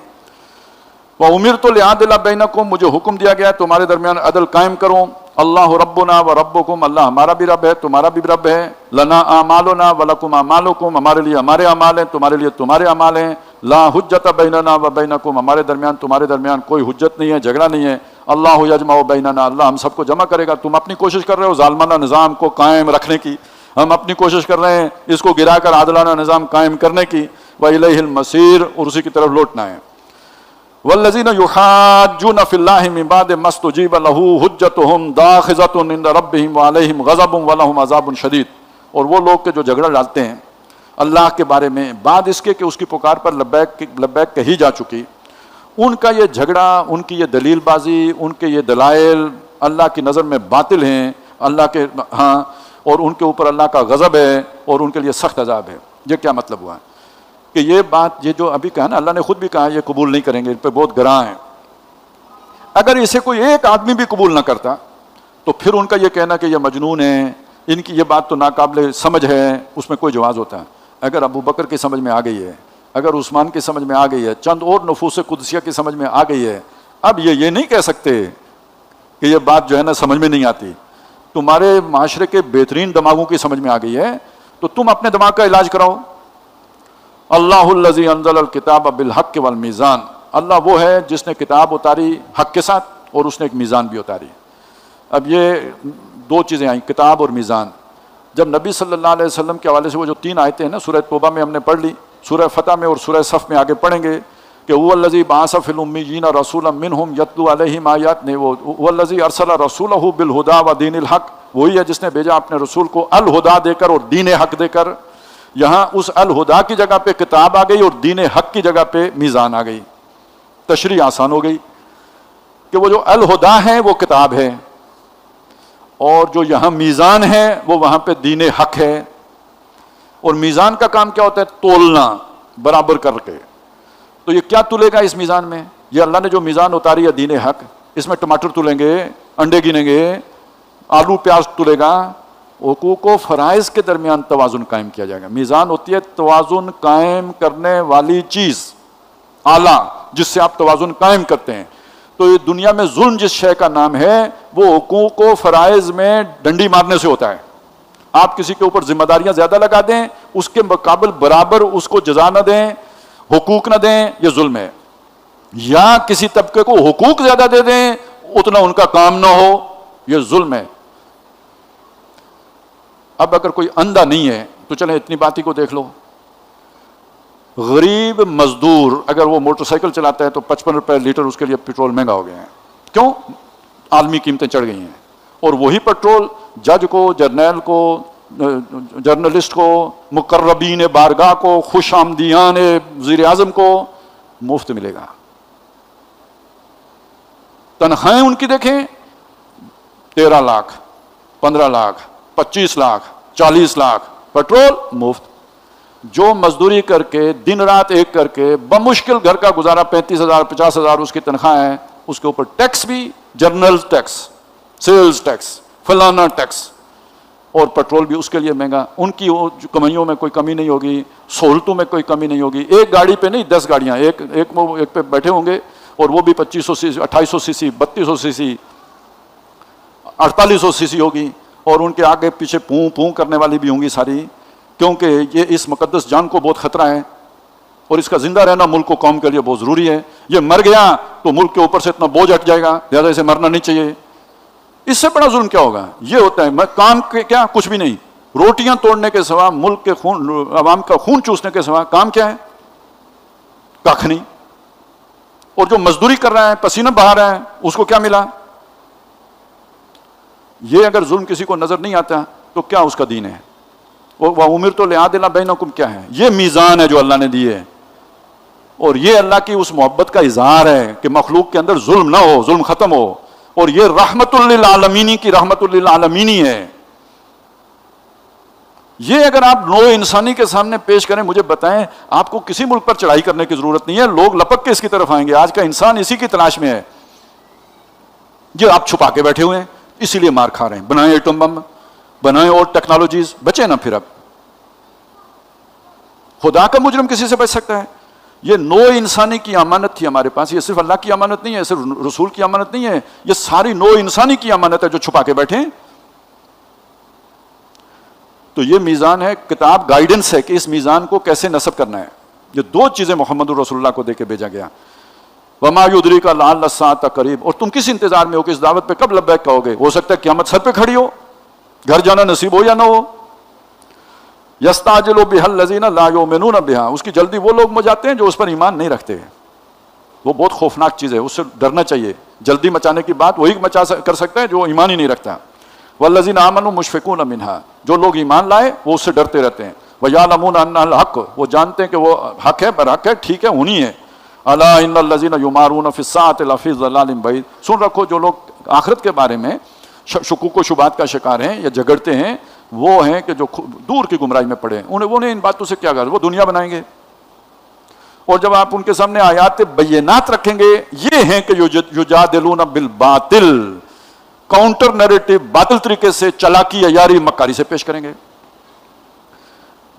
وَأُمِرْتُ لِأَعْدِلَ بَيْنَكُمْ، مجھے حکم دیا گیا ہے تمہارے درمیان عدل قائم کروں۔ اللہ ربنا و ربکم، اللہ ہمارا بھی رب ہے تمہارا بھی رب ہے۔ لنا اعمالنا ولکم اعمالکم، ہمارے لیے ہمارے اعمال ہیں تمہارے لیے تمہارے اعمال ہیں۔ لا حجت بیننا و بینکم، ہمارے درمیان تمہارے درمیان کوئی حجت نہیں ہے، جھگڑا نہیں ہے۔ اللہ یجمع بیننا، اللہ ہم سب کو جمع کرے گا۔ تم اپنی کوشش کر رہے ہو ظالمانہ نظام کو قائم رکھنے کی، ہم اپنی کوشش کر رہے ہیں اس کو گرا کر عادلانہ نظام قائم کرنے کی۔ وَإِلَيْهِ الْمَصِيرُ، اور اسی کی طرف لوٹنا ہے۔ وَالَّذِينَ يُحَاجُّونَ فِي اللَّهِ مِن بَعْدِ مَا اسْتُجِيبَ لَهُ حُجَّتُهُمْ دَاخِضَةٌ عِندَ رَبِّهِمْ وَعَلَيْهِمْ غَضَبٌ وَلَهُمْ عَذَابٌ شَدِيدٌ، اور وہ لوگ کے جو جھگڑا ڈالتے ہیں اللہ کے بارے میں بعد اس کے کہ اس کی پکار پر لبیک کہی جا چکی، ان کا یہ جھگڑا، ان کی یہ دلیل بازی، ان کے یہ دلائل اللہ کی نظر میں باطل ہیں، اللہ کے ہاں، اور ان کے اوپر اللہ کا غضب ہے اور ان کے لیے سخت عذاب ہے۔ یہ کیا مطلب ہوا کہ یہ بات، یہ جو ابھی کہا نا، اللہ نے خود بھی کہا یہ قبول نہیں کریں گے، ان پہ بہت گراں ہیں۔ اگر اسے کوئی ایک آدمی بھی قبول نہ کرتا تو پھر ان کا یہ کہنا کہ یہ مجنون ہیں، ان کی یہ بات تو ناقابل سمجھ ہے، اس میں کوئی جواز ہوتا ہے۔ اگر ابو بکر کی سمجھ میں آ گئی ہے، اگر عثمان کی سمجھ میں آ گئی ہے، چند اور نفوس قدسیہ کی سمجھ میں آ گئی ہے، اب یہ نہیں کہہ سکتے کہ یہ بات جو ہے نا سمجھ میں نہیں آتی۔ تمہارے معاشرے کے بہترین دماغوں کی سمجھ میں آ گئی ہے تو تم اپنے دماغ کا علاج کراؤ۔ اللہ الذی انزل الکتاب بالحق والمیزان، اللہ وہ ہے جس نے کتاب اتاری حق کے ساتھ اور اس نے ایک میزان بھی اتاری۔ اب یہ 2 چیزیں آئیں، کتاب اور میزان۔ جب نبی صلی اللہ علیہ وسلم کے حوالے سے وہ جو 3 آیتیں ہیں نا، سورہ توبہ میں ہم نے پڑھ لی، سورہ فتح میں اور سورہ صف میں آگے پڑھیں گے کہ هو الذی بعث فی الامیین رسولا منہم یتلو علیہم آیات، نے وہ هو الذی ارسل رسولہ بالہدی ودین الحق، وہی ہے جس نے بھیجا اپنے رسول کو الہدا دے کر اور دین حق دے کر۔ یہاں اس الہدا کی جگہ پہ کتاب آ گئی اور دین حق کی جگہ پہ میزان آ گئی، تشریح آسان ہو گئی۔ کہ وہ جو الہدا ہے وہ کتاب ہے، اور جو یہاں میزان ہے وہ وہاں پہ دین حق ہے. اور میزان کا کام کیا ہوتا ہے؟ تولنا برابر کر کے. تو یہ کیا تلے گا اس میزان میں؟ یہ اللہ نے جو میزان اتاری ہے دین حق، اس میں ٹماٹر تلیں گے، انڈے گنیں گے، آلو پیاز تلے گا. حقوق و فرائض کے درمیان توازن قائم کیا جائے گا. میزان ہوتی ہے توازن قائم کرنے والی چیز، آلہ جس سے آپ توازن قائم کرتے ہیں. تو یہ دنیا میں ظلم جس شے کا نام ہے وہ حقوق و فرائض میں ڈنڈی مارنے سے ہوتا ہے. آپ کسی کے اوپر ذمہ داریاں زیادہ لگا دیں، اس کے مقابل برابر اس کو جزا نہ دیں، حقوق نہ دیں، یہ ظلم ہے. یا کسی طبقے کو حقوق زیادہ دے دیں، اتنا ان کا کام نہ ہو، یہ ظلم ہے. اب اگر کوئی اندھا نہیں ہے تو چلیں اتنی بات ہی کو دیکھ لو. غریب مزدور اگر وہ موٹر سائیکل چلاتا ہے تو 55 روپے لیٹر اس کے لیے پیٹرول مہنگا ہو گیا ہے. کیوں؟ عالمی قیمتیں چڑھ گئی ہیں. اور وہی پیٹرول جج کو، جرنیل کو، جرنلسٹ کو، مقربین بارگاہ کو، خوش آمدیان وزیر اعظم کو مفت ملے گا. تنخواہیں ان کی دیکھیں 13 لاکھ، 15 لاکھ، 25 لاکھ، 40 لاکھ، پیٹرول مفت. جو مزدوری کر کے دن رات ایک کر کے بمشکل گھر کا گزارا 35,000 50,000 اس کی تنخواہ ہے، اس کے اوپر ٹیکس بھی، جرنل ٹیکس، سیلز ٹیکس، فلانا ٹیکس، اور پیٹرول بھی اس کے لیے مہنگا. ان کی کمائیوں میں کوئی کمی نہیں ہوگی، سہولتوں میں کوئی کمی نہیں ہوگی. ایک گاڑی پہ نہیں 10 گاڑیاں ایک پہ بیٹھے ہوں گے، اور وہ بھی 2500 سی سی، 2800 سی سی، 3200 سی سی، 4800 سی سی ہوگی. اور ان کے آگے پیچھے پوں پوں کرنے والی بھی ہوں گی ساری، کیونکہ یہ اس مقدس جان کو بہت خطرہ ہے، اور اس کا زندہ رہنا ملک و قوم کے لیے بہت ضروری ہے. یہ مر گیا تو ملک کے اوپر سے اتنا بوجھ ہٹ جائے گا، لہٰذا اسے مرنا نہیں چاہیے. اس سے بڑا ظلم کیا ہوگا؟ یہ ہوتا ہے کام کیا؟ کچھ بھی نہیں. روٹیاں توڑنے کے سوا، ملک کے خون، عوام کا خون چوسنے کے سوا کام کیا ہے؟ کھ نہیں. اور جو مزدوری کر رہا ہے، پسینہ بہا رہا ہے، اس کو کیا ملا؟ یہ اگر ظلم کسی کو نظر نہیں آتا تو کیا اس کا دین ہے؟ وَأُمِرْتُ لِأَعْدِلَ بَيْنَكُمْ کیا ہے؟ یہ میزان ہے جو اللہ نے دی ہے، اور یہ اللہ کی اس محبت کا اظہار ہے کہ مخلوق کے اندر ظلم نہ ہو، ظلم ختم ہو. اور یہ رحمت للعالمین کی رحمت للعالمین ہے. یہ اگر آپ نوع انسانی کے سامنے پیش کریں، مجھے بتائیں، آپ کو کسی ملک پر چڑھائی کرنے کی ضرورت نہیں ہے، لوگ لپک کے اس کی طرف آئیں گے. آج کا انسان اسی کی تلاش میں ہے. یہ آپ چھپا کے بیٹھے ہوئے ہیں، اسی لیے مار کھا رہے ہیں. بنائیں ایٹم بم، بنائیں اور ٹیکنالوجیز، بچے نا پھر. اب خدا کا مجرم کسی سے بچ سکتا ہے؟ یہ نوع انسانی کی امانت تھی ہمارے پاس. یہ صرف اللہ کی امانت نہیں ہے، صرف رسول کی امانت نہیں ہے، یہ ساری نوع انسانی کی امانت ہے جو چھپا کے بیٹھے ہیں. تو یہ میزان ہے، کتاب گائیڈنس ہے کہ اس میزان کو کیسے نصب کرنا ہے. یہ 2 چیزیں محمد رسول اللہ کو دے کے بھیجا گیا. وما یدریک لعل الساعۃ قریب. اور تم کس انتظار میں ہو کہ اس دعوت پہ کب لبیک کہو گے؟ ہو سکتا ہے قیامت سر پہ کھڑی ہو، گھر جانا نصیب ہو یا نہ ہو. یستعجل بها الذین لا یؤمنون بها. اس کی جلدی وہ لوگ مچاتے ہیں جو اس پر ایمان نہیں رکھتے. وہ بہت خوفناک چیز ہے، اس سے ڈرنا چاہیے. جلدی مچانے کی بات وہی کر سکتا ہے جو ایمان ہی نہیں رکھتا. والذین آمنوا مشفقون منها. جو لوگ ایمان لائے وہ اس سے ڈرتے رہتے ہیں. ویعلمون ان الحق. وہ جانتے ہیں کہ وہ حق ہے، برحق ہے، ٹھیک ہے، ہونی ہے. الا ان الذین یمارون فی الساعۃ لفی ضلال بعید. سن رکھو، جو لوگ آخرت کے بارے میں شکوک و شبہات کا شکار ہیں یا جھگڑتے ہیں، وہ ہیں کہ جو دور کی گمراہی میں پڑے ہیں. انہیں ان باتوں سے کیا غرض؟ وہ دنیا بنائیں گے. اور جب آپ ان کے سامنے آیات بینات رکھیں گے، یہ ہیں کہ یجادلون بالباطل، کاؤنٹر نیریٹو، باطل طریقے سے چالاکی، عیاری، مکاری سے پیش کریں گے.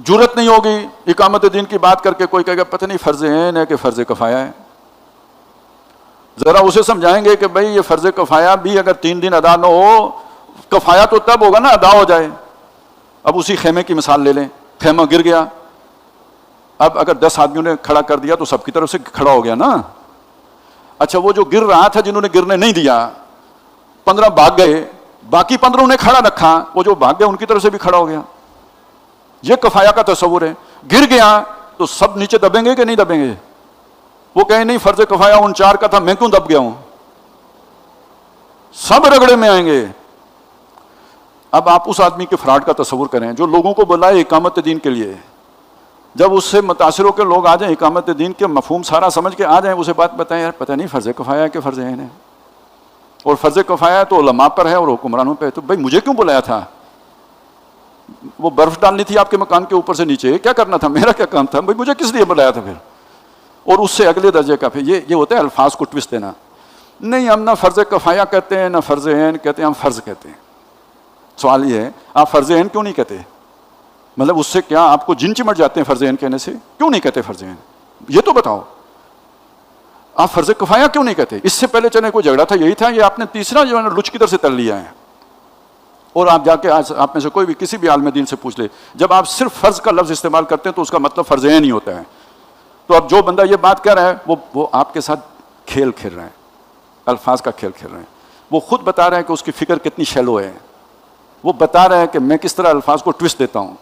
جرت نہیں ہوگی اقامت دین کی بات کر کے کوئی کہے گا پتہ نہیں فرض عین ہے کہ فرض کفایہ ہے. ذرا اسے سمجھائیں گے کہ بھائی یہ فرض کفایہ بھی اگر 3 دن ادا نہ ہو، کفایہ تو تب ہوگا نا ادا ہو جائے. اب اسی خیمے کی مثال لے لیں، خیمہ گر گیا، اب اگر 10 آدمیوں نے کھڑا کر دیا تو سب کی طرف سے کھڑا ہو گیا نا. اچھا، وہ جو گر رہا تھا جنہوں نے گرنے نہیں دیا، 15 بھاگ گئے، باقی 15 نے کھڑا رکھا، وہ جو بھاگ گئے ان کی طرف سے بھی کھڑا ہو گیا. یہ کفایہ کا تصور ہے. گر گیا تو سب نیچے دبیں گے کہ نہیں دبیں گے؟ وہ کہیں نہیں فرض کفایہ 4 کا تھا، میں کیوں دب گیا ہوں؟ سب رگڑے میں آئیں گے. اب آپ اس آدمی کے فراڈ کا تصور کریں جو لوگوں کو بلائے اقامت دین کے لیے. جب اس سے متاثر ہو کے لوگ آ جائیں، اقامت دین کے مفہوم سارا سمجھ کے آ جائیں، اسے بات بتائیں، یار پتہ نہیں فرض کفایہ کہ فرض عین ہے. اور فرض کفایہ تو علماء پر ہے اور حکمرانوں پہ ہے. تو بھائی مجھے کیوں بلایا تھا؟ وہ برف ڈالنی تھی آپ کے مکان کے اوپر سے نیچے، کیا کرنا تھا؟ میرا کیا کام تھا؟ بھائی مجھے کس لیے بلایا تھا پھر؟ اور اس سے اگلے درجے کا پھر یہ ہوتا ہے الفاظ کو ٹوسٹ دینا. نہیں، ہم نہ فرض کفایہ کہتے ہیں نہ فرض عین کہتے ہیں، ہم فرض کہتے ہیں. سوال یہ ہے آپ فرض عین کیوں نہیں کہتے؟ مطلب اس سے کیا آپ کو جن چمٹ جاتے ہیں فرض عین کہنے سے؟ کیوں نہیں کہتے فرض عین؟ یہ تو بتاؤ. آپ فرض کفایہ کیوں نہیں کہتے؟ اس سے پہلے چلے کوئی جھگڑا تھا، یہی تھا. یہ آپ نے تیسرا جو ہے نا لچ کی طرف سے تل لیا ہے. اور آپ جا کے آج آپ میں سے کوئی بھی کسی بھی عالم دین سے پوچھ لے، جب آپ صرف فرض کا لفظ استعمال کرتے ہیں تو اس کا مطلب فرض عین ہی ہوتا ہے. تو اب جو بندہ یہ بات کہہ رہا ہے وہ آپ کے ساتھ کھیل کھیل رہے ہیں، الفاظ کا کھیل کھیل رہے ہیں. وہ خود بتا رہے ہیں کہ اس کی فکر کتنی شیلو ہے. وہ بتا رہے ہیں کہ میں کس طرح الفاظ کو ٹوسٹ دیتا ہوں.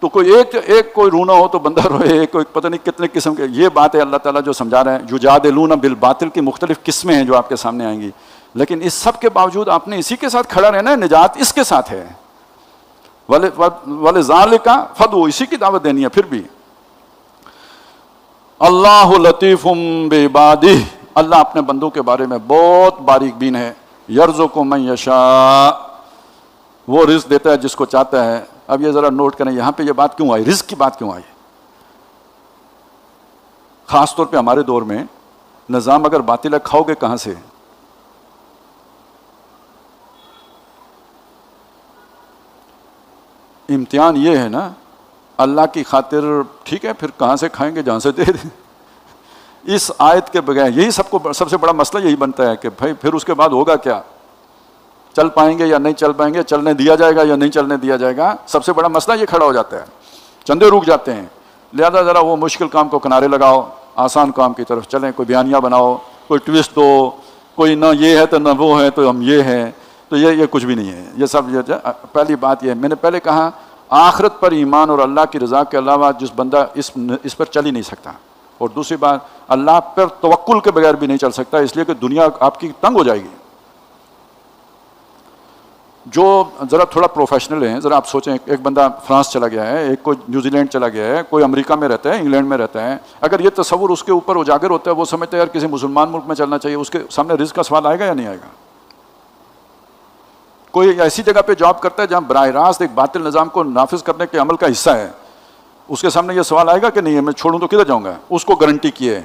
تو کوئی ایک کوئی رونا ہو تو بندہ روئے، کوئی پتہ نہیں کتنے قسم کے. یہ بات ہے اللہ تعالیٰ جو سمجھا رہے ہیں. یجادلون بالباطل کی مختلف قسمیں ہیں جو آپ کے سامنے آئیں گی، لیکن اس سب کے باوجود آپ نے اسی کے ساتھ کھڑا رہنا ہے. نجات اس کے ساتھ ہے. وَلِذَالِكَ فَادْعُوا، اسی کی دعوت دینی ہے. پھر بھی اللہ لطیف بعبادہ، اللہ اپنے بندوں کے بارے میں بہت باریک بین ہے. یرزق من یشاء، وہ رزق دیتا ہے جس کو چاہتا ہے. اب یہ ذرا نوٹ کریں یہاں پہ یہ بات کیوں آئی، رزق کی بات کیوں آئی؟ خاص طور پہ ہمارے دور میں نظام اگر باطل ہے، کھاؤ گے کہاں سے؟ امتحان یہ ہے نا، اللہ کی خاطر ٹھیک ہے، پھر کہاں سے کھائیں گے؟ جہاں سے دے دیں. اس آیت کے بغیر یہی سب سے بڑا مسئلہ یہی بنتا ہے کہ بھائی پھر اس کے بعد ہوگا کیا؟ چل پائیں گے یا نہیں چل پائیں گے؟ چلنے دیا جائے گا یا نہیں چلنے دیا جائے گا؟ سب سے بڑا مسئلہ یہ کھڑا ہو جاتا ہے. چندے رک جاتے ہیں. لہذا ذرا وہ مشکل کام کو کنارے لگاؤ، آسان کام کی طرف چلیں. کوئی بیانیہ بناؤ، کوئی ٹویسٹ دو، کوئی نہ یہ ہے تو نہ وہ ہے تو ہم یہ ہیں. تو یہ کچھ بھی نہیں ہے. یہ سب پہلی بات یہ ہے، میں نے پہلے کہا آخرت پر ایمان اور اللہ کی رضا کے علاوہ جس بندہ اس پر چل ہی نہیں سکتا. اور دوسری بات، اللہ پر توکل کے بغیر بھی نہیں چل سکتا، اس لیے کہ دنیا آپ کی تنگ ہو جائے گی. جو ذرا تھوڑا پروفیشنل ہیں، ذرا آپ سوچیں، ایک بندہ فرانس چلا گیا ہے، ایک کوئی نیوزی لینڈ چلا گیا ہے، کوئی امریکہ میں رہتا ہے، انگلینڈ میں رہتا ہے. اگر یہ تصور اس کے اوپر اجاگر ہوتا ہے، وہ سمجھتا ہے یار کسی مسلمان ملک میں چلنا چاہیے، اس کے سامنے رزق کا سوال آئے گا یا نہیں آئے گا؟ کوئی ایسی جگہ پہ جاب کرتا ہے جہاں براہ راست ایک باطل نظام کو نافذ کرنے کے عمل کا حصہ ہے، اس کے سامنے یہ سوال آئے گا کہ نہیں ہے میں چھوڑوں تو کدھر جاؤں گا؟ اس کو گارنٹی کی ہے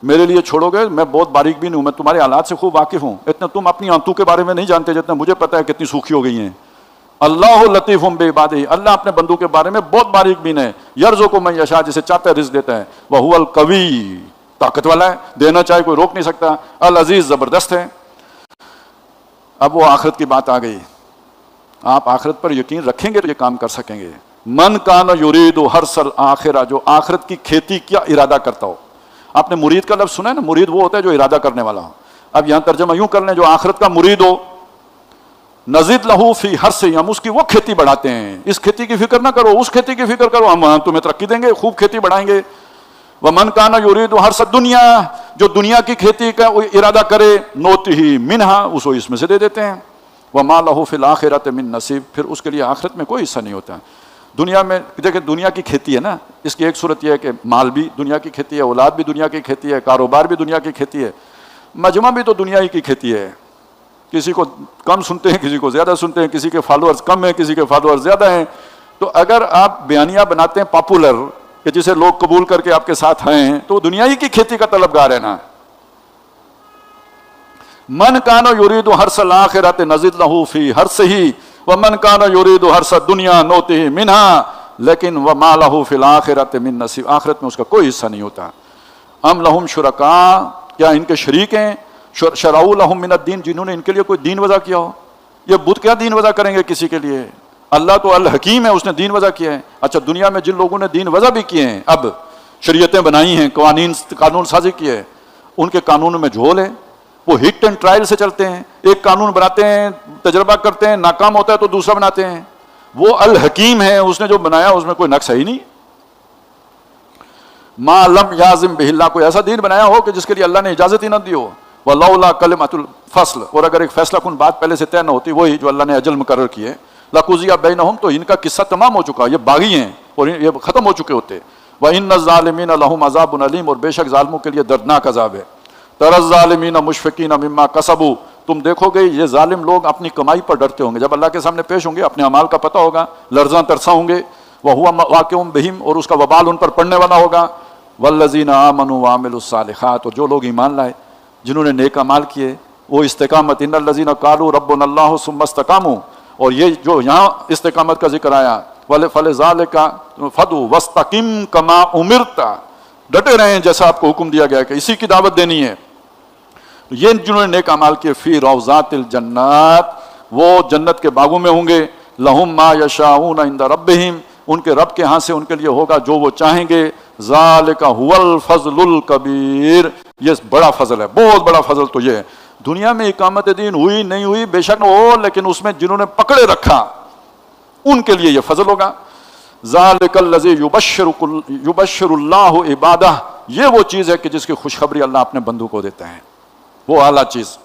میرے لیے چھوڑو گے، میں بہت باریک بین ہوں، میں تمہارے حالات سے خوب واقف ہوں. اتنا تم اپنی آنتوں کے بارے میں نہیں جانتے جتنا مجھے پتا ہے کتنی سوکھی ہو گئی ہیں. اللہ لطیف بعبادہ، اللہ اپنے بندوں کے بارے میں بہت باریک بین ہے. یرزق من یشاء، جسے چاہتا ہے رزق دیتا ہے. وہو القوی، طاقت والا ہے، دینا چاہے کوئی روک نہیں سکتا. العزیز، زبردست ہے. اب وہ آخرت کی بات آ گئی. آپ آخرت پر یقین رکھیں گے تو یہ کام کر سکیں گے. من کان یرید حرث الآخرہ، جو آخرت کی کھیتی کیا ارادہ کرتا ہو. آپ نے مرید کا لفظ سنا ہے نا، مرید وہ ہوتا ہے جو ارادہ کرنے والا ہو. اب یہاں ترجمہ یوں کر لیں، جو آخرت کا مرید ہو. نزید لہو فی حرثہ، ہم اس کی وہ کھیتی بڑھاتے ہیں. اس کھیتی کی فکر نہ کرو، اس کھیتی کی فکر کرو، ہم تمہیں ترقی دیں گے، خوب کھیتی بڑھائیں گے. ومن کان یرید حرث الدنیا، جو دنیا کی کھیتی کا ارادہ کرے، نوتہ منہا، اس کو اس میں سے دے دیتے ہیں. وما لہ فی الآخرۃ من نصیب، پھر اس کے لیے آخرت میں کوئی حصہ نہیں ہوتا. دنیا میں دیکھیں، دنیا کی کھیتی ہے نا، اس کی ایک صورت یہ ہے کہ مال بھی دنیا کی کھیتی ہے، اولاد بھی دنیا کی کھیتی ہے، کاروبار بھی دنیا کی کھیتی ہے، مجمع بھی تو دنیا ہی کی کھیتی ہے. کسی کو کم سنتے ہیں، کسی کو زیادہ سنتے ہیں، کسی کے فالوورز کم ہیں، کسی کے فالوورز زیادہ ہیں. تو اگر آپ بیانیہ بناتے ہیں پاپولر کہ جسے لوگ قبول کر کے آپ کے ساتھ ہیں، تو دنیا ہی کی کھیتی کا طلبگار ہے نا. من کان یرید حرث الآخرۃ نزد لہ فی حرثہ ومن کان یرید حرث الدنیا نؤتہ منہا لیکن وما لہ فی الآخرۃ من نصیب، آخرت میں اس کا کوئی حصہ نہیں ہوتا. ام لہم شرکاء، کیا ان کے شریک ہیں، شرعوا لہم من الدین، جنہوں نے ان کے لیے کوئی دین وضع کیا ہو. یہ بت کیا دین وضع کریں گے کسی کے لیے؟ اللہ تو الحکیم ہے، اس نے دین وضع کیا ہے. اچھا، دنیا میں جن لوگوں نے دین وضع بھی کیے ہیں، اب شریعتیں بنائی ہیں، قانون سازی کی ہے، ان کے قانون میں جھول ہے. وہ ہٹ اینڈ ٹرائل سے چلتے ہیں. ایک قانون بناتے ہیں، تجربہ کرتے ہیں، ناکام ہوتا ہے تو دوسرا بناتے ہیں. وہ الحکیم ہے، اس نے جو بنایا اس میں کوئی نقص ہے ہی نہیں. ما لم یعزم بہ اللہ، کوئی ایسا دین بنایا ہو کہ جس کے لیے اللہ نے اجازت ہی نہ دی ہو. ولولا کلمۃ الفصل، اور اگر ایک فیصلہ کن بات پہلے سے طے نہ ہوتی، وہی جو اللہ نے اجل مقرر کی ہے، لقضی بینہم، تو ان کا قصہ تمام ہو چکا. یہ باغی ہیں اور یہ ختم ہو چکے ہوتے. وان الظالمین لہم عذاب علیم، اور بے شک ظالموں کے لیے دردناک عذاب ہے. تر الظالمین مشفقین مما کسبوا، تم دیکھو گے یہ ظالم لوگ اپنی کمائی پر ڈرتے ہوں گے، جب اللہ کے سامنے پیش ہوں گے اپنے اعمال کا پتہ ہوگا، لرزاں ترساں ہوں گے، وہو واقع بہم، اور اس کا وبال ان پر پڑنے والا ہوگا، والذین آمنوا وعملوا الصالحات، اور جو لوگ ایمان لائے جنہوں نے نیک اعمال کیے وہ استقامت، ان الذین قالوا ربنا اللہ ثم استقاموا، اور یہ جو یہاں استقامت کا ذکر آیا فلذالک فدعوا واستقم کما امرت، ڈٹے رہیں جیسا آپ کو حکم دیا گیا کہ اسی کی دعوت دینی ہے. یہ جنہوں نے نیک اعمال کیے فی روضات الجنات، وہ جنت کے باغوں میں ہوں گے، لہم ما یشاؤون عند ربہم، ان کے رب کے ہاں سے ان کے لیے ہوگا جو وہ چاہیں گے، ذالک هو الفضل الکبیر، یہ بڑا فضل ہے، بہت بڑا فضل تو یہ ہے. دنیا میں اقامت دین ہوئی نہیں ہوئی بے شک ہو، لیکن اس میں جنہوں نے پکڑے رکھا ان کے لیے یہ فضل ہوگا. ذالک الذی یبشر اللہ عبادہ، یہ وہ چیز ہے کہ جس کی خوشخبری اللہ اپنے بندوں کو دیتا ہے، وہ اعلیٰ چیز.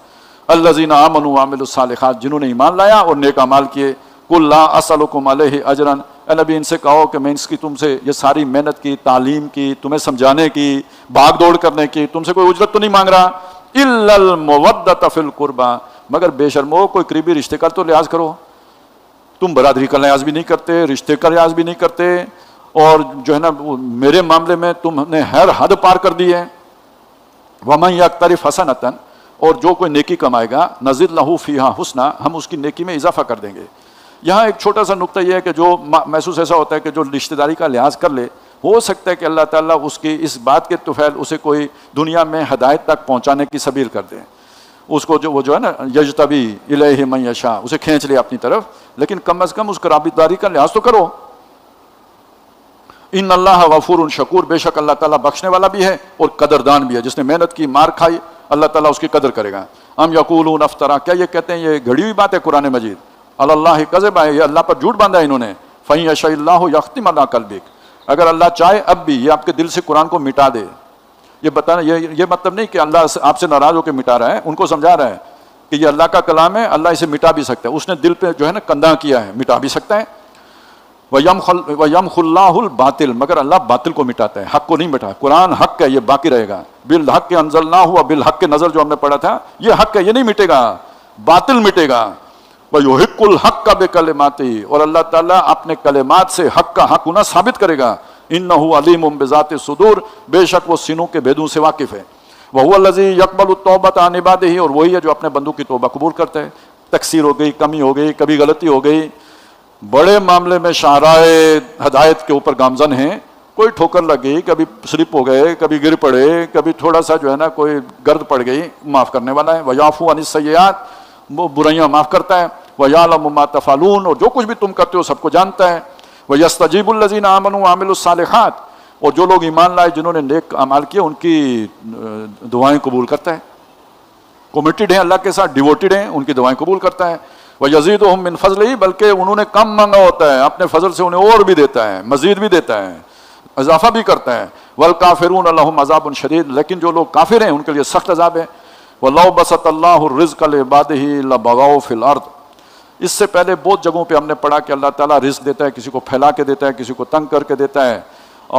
الذین آمنوا وعملوا الصالحات، جنہوں نے ایمان لایا اور نیک اعمال کیے. قل لا اسألکم علیہ اجرا، اے نبی ان سے کہو کہ میں اس کی تم سے یہ ساری محنت کی، تعلیم کی، تمہیں سمجھانے کی، بھاگ دوڑ کرنے کی، تم سے کوئی اجرت تو نہیں مانگ رہا. الا المودۃ فی القربى، مگر بے شرمو کوئی قریبی رشتے کا تو لحاظ کرو. تم برادری کا لحاظ بھی نہیں کرتے، رشتے کا لحاظ بھی نہیں کرتے، اور جو ہے نا میرے معاملے میں تم نے ہر حد پار کر دی ہے. ومن یقترف حسنۃ، اور جو کوئی نیکی کمائے گا نزد لہ فیہا حسنا، ہم اس کی نیکی میں اضافہ کر دیں گے. یہاں ایک چھوٹا سا نقطہ یہ ہے کہ جو محسوس ایسا ہوتا ہے کہ جو رشتہ داری کا لحاظ کر لے، ہو سکتا ہے کہ اللہ تعالیٰ اس کی اس بات کے طفیل اسے کوئی دنیا میں ہدایت تک پہنچانے کی سبیل کر دے، اس کو وہ جو ہے نا یجتبی الیہ من یشاء، اسے کھینچ لے اپنی طرف، لیکن کم از کم اس قرابتداری کا لحاظ تو کرو. ان اللہ غفور شکور، بے شک اللہ تعالیٰ بخشنے والا بھی ہے اور قدردان بھی ہے. جس نے محنت کی، مار کھائی، اللہ تعالیٰ اس کی قدر کرے گا. ام یقولون افترا، کیا یہ کہتے ہیں یہ گھڑی ہوئی بات ہے قرآن مجید، اللہ کذبا ہے، یہ اللہ پر جھوٹ باندھا ہے انہوں نے. فَإِن يَشَإِ اللَّهُ يَخْتِمْ عَلَىٰ قَلْبِكَ، اگر اللہ چاہے اب بھی یہ آپ کے دل سے قرآن کو مٹا دے. یہ بتانا یہ مطلب نہیں کہ اللہ آپ سے ناراض ہو کے مٹا رہا ہے، ان کو سمجھا رہا ہے کہ یہ اللہ کا کلام ہے، اللہ اسے مٹا بھی سکتا ہے، اس نے دل پہ جو ہے نا کندھا کیا ہے، مٹا بھی سکتا ہے. وَيَمْحُ اللَّهُ الْبَاطِلَ، مگر اللہ باطل کو مٹاتا ہے، حق کو نہیں مٹا. قرآن حق ہے، یہ باقی رہے گا. بِالْحَقِّ أَنزَلْنَاهُ، بِالْحَقِّ نظر جو ہم نے پڑھا تھا، یہ حق ہے، یہ نہیں مٹے گا، باطل مٹے گا. وَيُحِقُّ الْحَقَّ بِكَلِمَاتِهِ، اور اللہ تعالیٰ اپنے کلمات سے حق کا حق ہونا ثابت کرے گا. إِنَّهُ عَلِيمٌ بِذَاتِ الصُّدُورِ، بے شک وہ سینوں کے بھیدوں سے واقف ہے. وَهُوَ الَّذِي يَقْبَلُ التَّوْبَةَ عَنْ عِبَادِهِ، اور وہی ہے جو اپنے بندوں کی توبہ قبول کرتا ہے. تقصیر ہو گئی، کمی ہو گئی، کبھی غلطی ہو گئی، بڑے معاملے میں شاہراہ ہدایت کے اوپر گامزن ہیں، کوئی ٹھوکر لگ گئی، کبھی سلپ ہو گئے، کبھی گر پڑے، کبھی تھوڑا سا جو ہے نا کوئی گرد پڑ گئی، معاف کرنے والا ہے. وَيَعْفُو عَنِ السَّيِّئَاتِ، وہ برائیاں معاف کرتا ہے. وَيَعْلَمُ مَا تَفْعَلُونَ، اور جو کچھ بھی تم کرتے ہو سب کو جانتا ہے. وَيَسْتَجِيبُ الَّذِينَ آمَنُوا وَعَمِلُوا الصَّالِحَاتِ، اور جو لوگ ایمان لائے جنہوں نے نیک اعمال کیے ان کی دعائیں قبول کرتا ہے. کمیٹڈ ہیں اللہ کے ساتھ، ڈیووٹڈ ہیں، ان کی دعائیں قبول کرتا ہے. وَيَزِيدُهُم مِّن فَضْلِهِ، بلکہ انہوں نے کم مانگا ہوتا ہے، اپنے فضل سے انہیں اور بھی دیتا ہے، مزید بھی دیتا ہے، اضافہ بھی کرتا ہے. وَالْكَافِرُونَ لَهُمْ عَذَابٌ شَدِيدٌ، لیکن جو لوگ کافر ہیں ان کے لیے سخت عذاب ہے. وَلَوْ بَسَطَ اللَّهُ الرِّزْقَ لِعِبَادِهِ لَبَغَوْا فِي الْأَرْضِ، اس سے پہلے بہت جگہوں پہ ہم نے پڑھا کہ اللہ تعالیٰ رزق دیتا ہے، کسی کو پھیلا کے دیتا ہے، کسی کو تنگ کر کے دیتا ہے،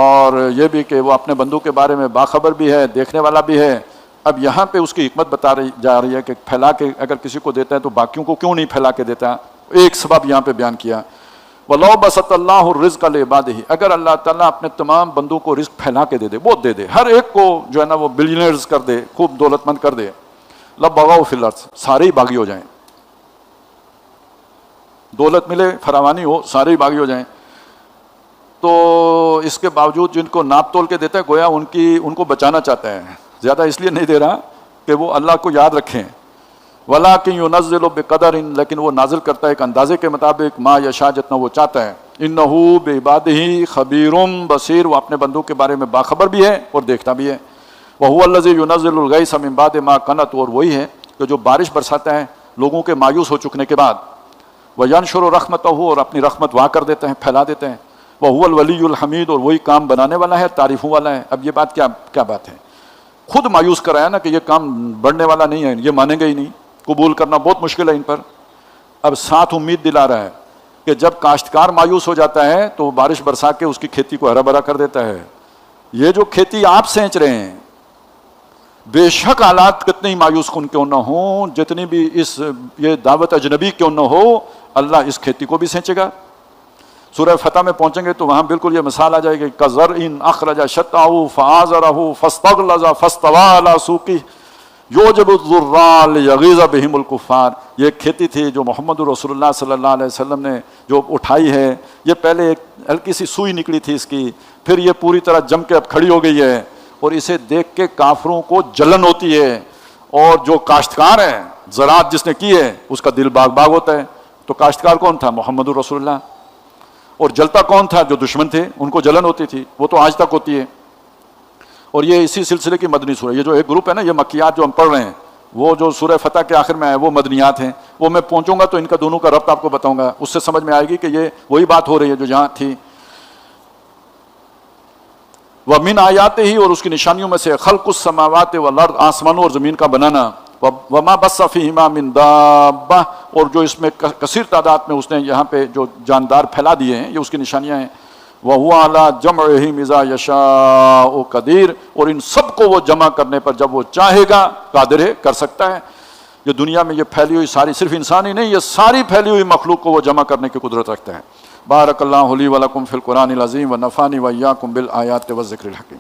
اور یہ بھی کہ وہ اپنے بندوں کے بارے میں باخبر بھی ہے، دیکھنے والا بھی ہے. اب یہاں پہ اس کی حکمت بتا رہی جا رہی ہے کہ پھیلا کے اگر کسی کو دیتا ہے تو باقیوں کو کیوں نہیں پھیلا کے دیتا. ایک سبب یہاں پہ بیان کیا. وَلَوْ بَسَطَ اللَّهُ الرِّزْقَ لِعِبَادِهِ، اگر اللہ تعالیٰ اپنے تمام بندوں کو رزق پھیلا کے دے دے، بہت دے دے، ہر ایک کو جو ہے نا وہ بلینئرز کر دے، خوب دولت مند کر دے، لَبَغَوْا فِي الْأَرْضِ، سارے ہی باغی ہو جائیں، دولت ملے، فراوانی ہو، سارے ہی باغی ہو جائیں. تو اس کے باوجود جن کو ناپ تول کے دیتا ہے گویا ان کو بچانا چاہتا ہے، زیادہ اس لیے نہیں دے رہا کہ وہ اللہ کو یاد رکھیں. وَلَٰكِن يُنَزِّلُ بِقَدَرٍ، لیکن وہ نازل کرتا ہے ایک اندازے کے مطابق، ما یشاء، جتنا وہ چاہتا ہے. إِنَّهُ بِعِبَادِهِ خَبِيرٌ بَصِيرٌ، وہ اپنے بندوں کے بارے میں باخبر بھی ہے اور دیکھتا بھی ہے. وَهُوَ الَّذِي يُنَزِّلُ الْغَيْثَ مِن بَعْدِ مَا قَنَطُوا، اور وہی ہے کہ جو بارش برساتا ہے لوگوں کے مایوس ہو چکنے کے بعد. وَيَنشُرُ رَحْمَتَهُ، اور اپنی رحمت واہ کر دیتے ہیں، پھیلا دیتے ہیں. وَهُوَ الْوَلِيُّ الْحَمِيدُ، اور وہی کام بنانے والا ہے، تعریفوں والا ہے. اب یہ بات کیا بات ہے؟ خود مایوس کرایا نا کہ یہ کام بڑھنے والا نہیں ہے، یہ مانیں گے ہی نہیں، قبول کرنا بہت مشکل ہے ان پر. اب ساتھ امید دلا رہا ہے کہ جب کاشتکار مایوس ہو جاتا ہے تو بارش برسا کے اس کی کھیتی کو ہرا بھرا کر دیتا ہے. یہ جو کھیتی آپ سینچ رہے ہیں، بے شک حالات کتنے مایوس کن کیوں نہ ہوں، جتنی بھی یہ دعوت اجنبی کیوں نہ ہو، اللہ اس کھیتی کو بھی سینچے گا۔ سورہ فتح میں پہنچیں گے تو وہاں بالکل یہ مثال آ جائے گی، کزرع اخرج شطأہ فآزرہ فاستغلظ فاستوى علی سوقہ یعجب الضراء لیغیظ بہم الکفار۔ یہ کھیتی تھی جو محمد رسول اللہ صلی اللہ علیہ وسلم نے جو اٹھائی ہے، یہ پہلے ایک ہلکی سی سوئی نکلی تھی اس کی، پھر یہ پوری طرح جم کے اب کھڑی ہو گئی ہے، اور اسے دیکھ کے کافروں کو جلن ہوتی ہے، اور جو کاشتکار ہے، زراعت جس نے کی ہے، اس کا دل باغ باغ ہوتا ہے۔ تو کاشتکار کون تھا؟ محمد رسول اللہ۔ اور جلتا کون تھا؟ جو دشمن تھے، ان کو جلن ہوتی تھی، وہ تو آج تک ہوتی ہے۔ اور یہ اسی سلسلے کی مدنی سورہ، یہ جو ایک گروپ ہے نا، یہ مکیات جو ہم پڑھ رہے ہیں، وہ جو سورہ فتح کے آخر میں آئے وہ مدنیات ہیں، وہ میں پہنچوں گا تو ان کا دونوں کا ربط آپ کو بتاؤں گا، اس سے سمجھ میں آئے گی کہ یہ وہی بات ہو رہی ہے جو جہاں تھی۔ وَمِنْ آیاتہ، اور اس کی نشانیوں میں سے خلق السماوات والارض، آسمانوں اور زمین کا بنانا، وما بث فیہما من دابہ، اور جو اس میں کثیر تعداد میں اس نے یہاں پہ جو جاندار پھیلا دیے ہیں، یہ اس کی نشانیاں ہیں۔ وَهُوَ عَلَىٰ جَمْعِهِمْ إِذَا يَشَاءُ قَدِيرٌ، اور ان سب کو وہ جمع کرنے پر جب وہ چاہے گا قادر ہے، کر سکتا ہے۔ یہ دنیا میں یہ پھیلی ہوئی ساری، صرف انسان ہی نہیں، یہ ساری پھیلی ہوئی مخلوق کو وہ جمع کرنے کی قدرت رکھتا ہے۔ بارک اللہ لی ولکم فی القرآن العظیم ونفعنی وإیاکم بالآیات والذکر الحکیم۔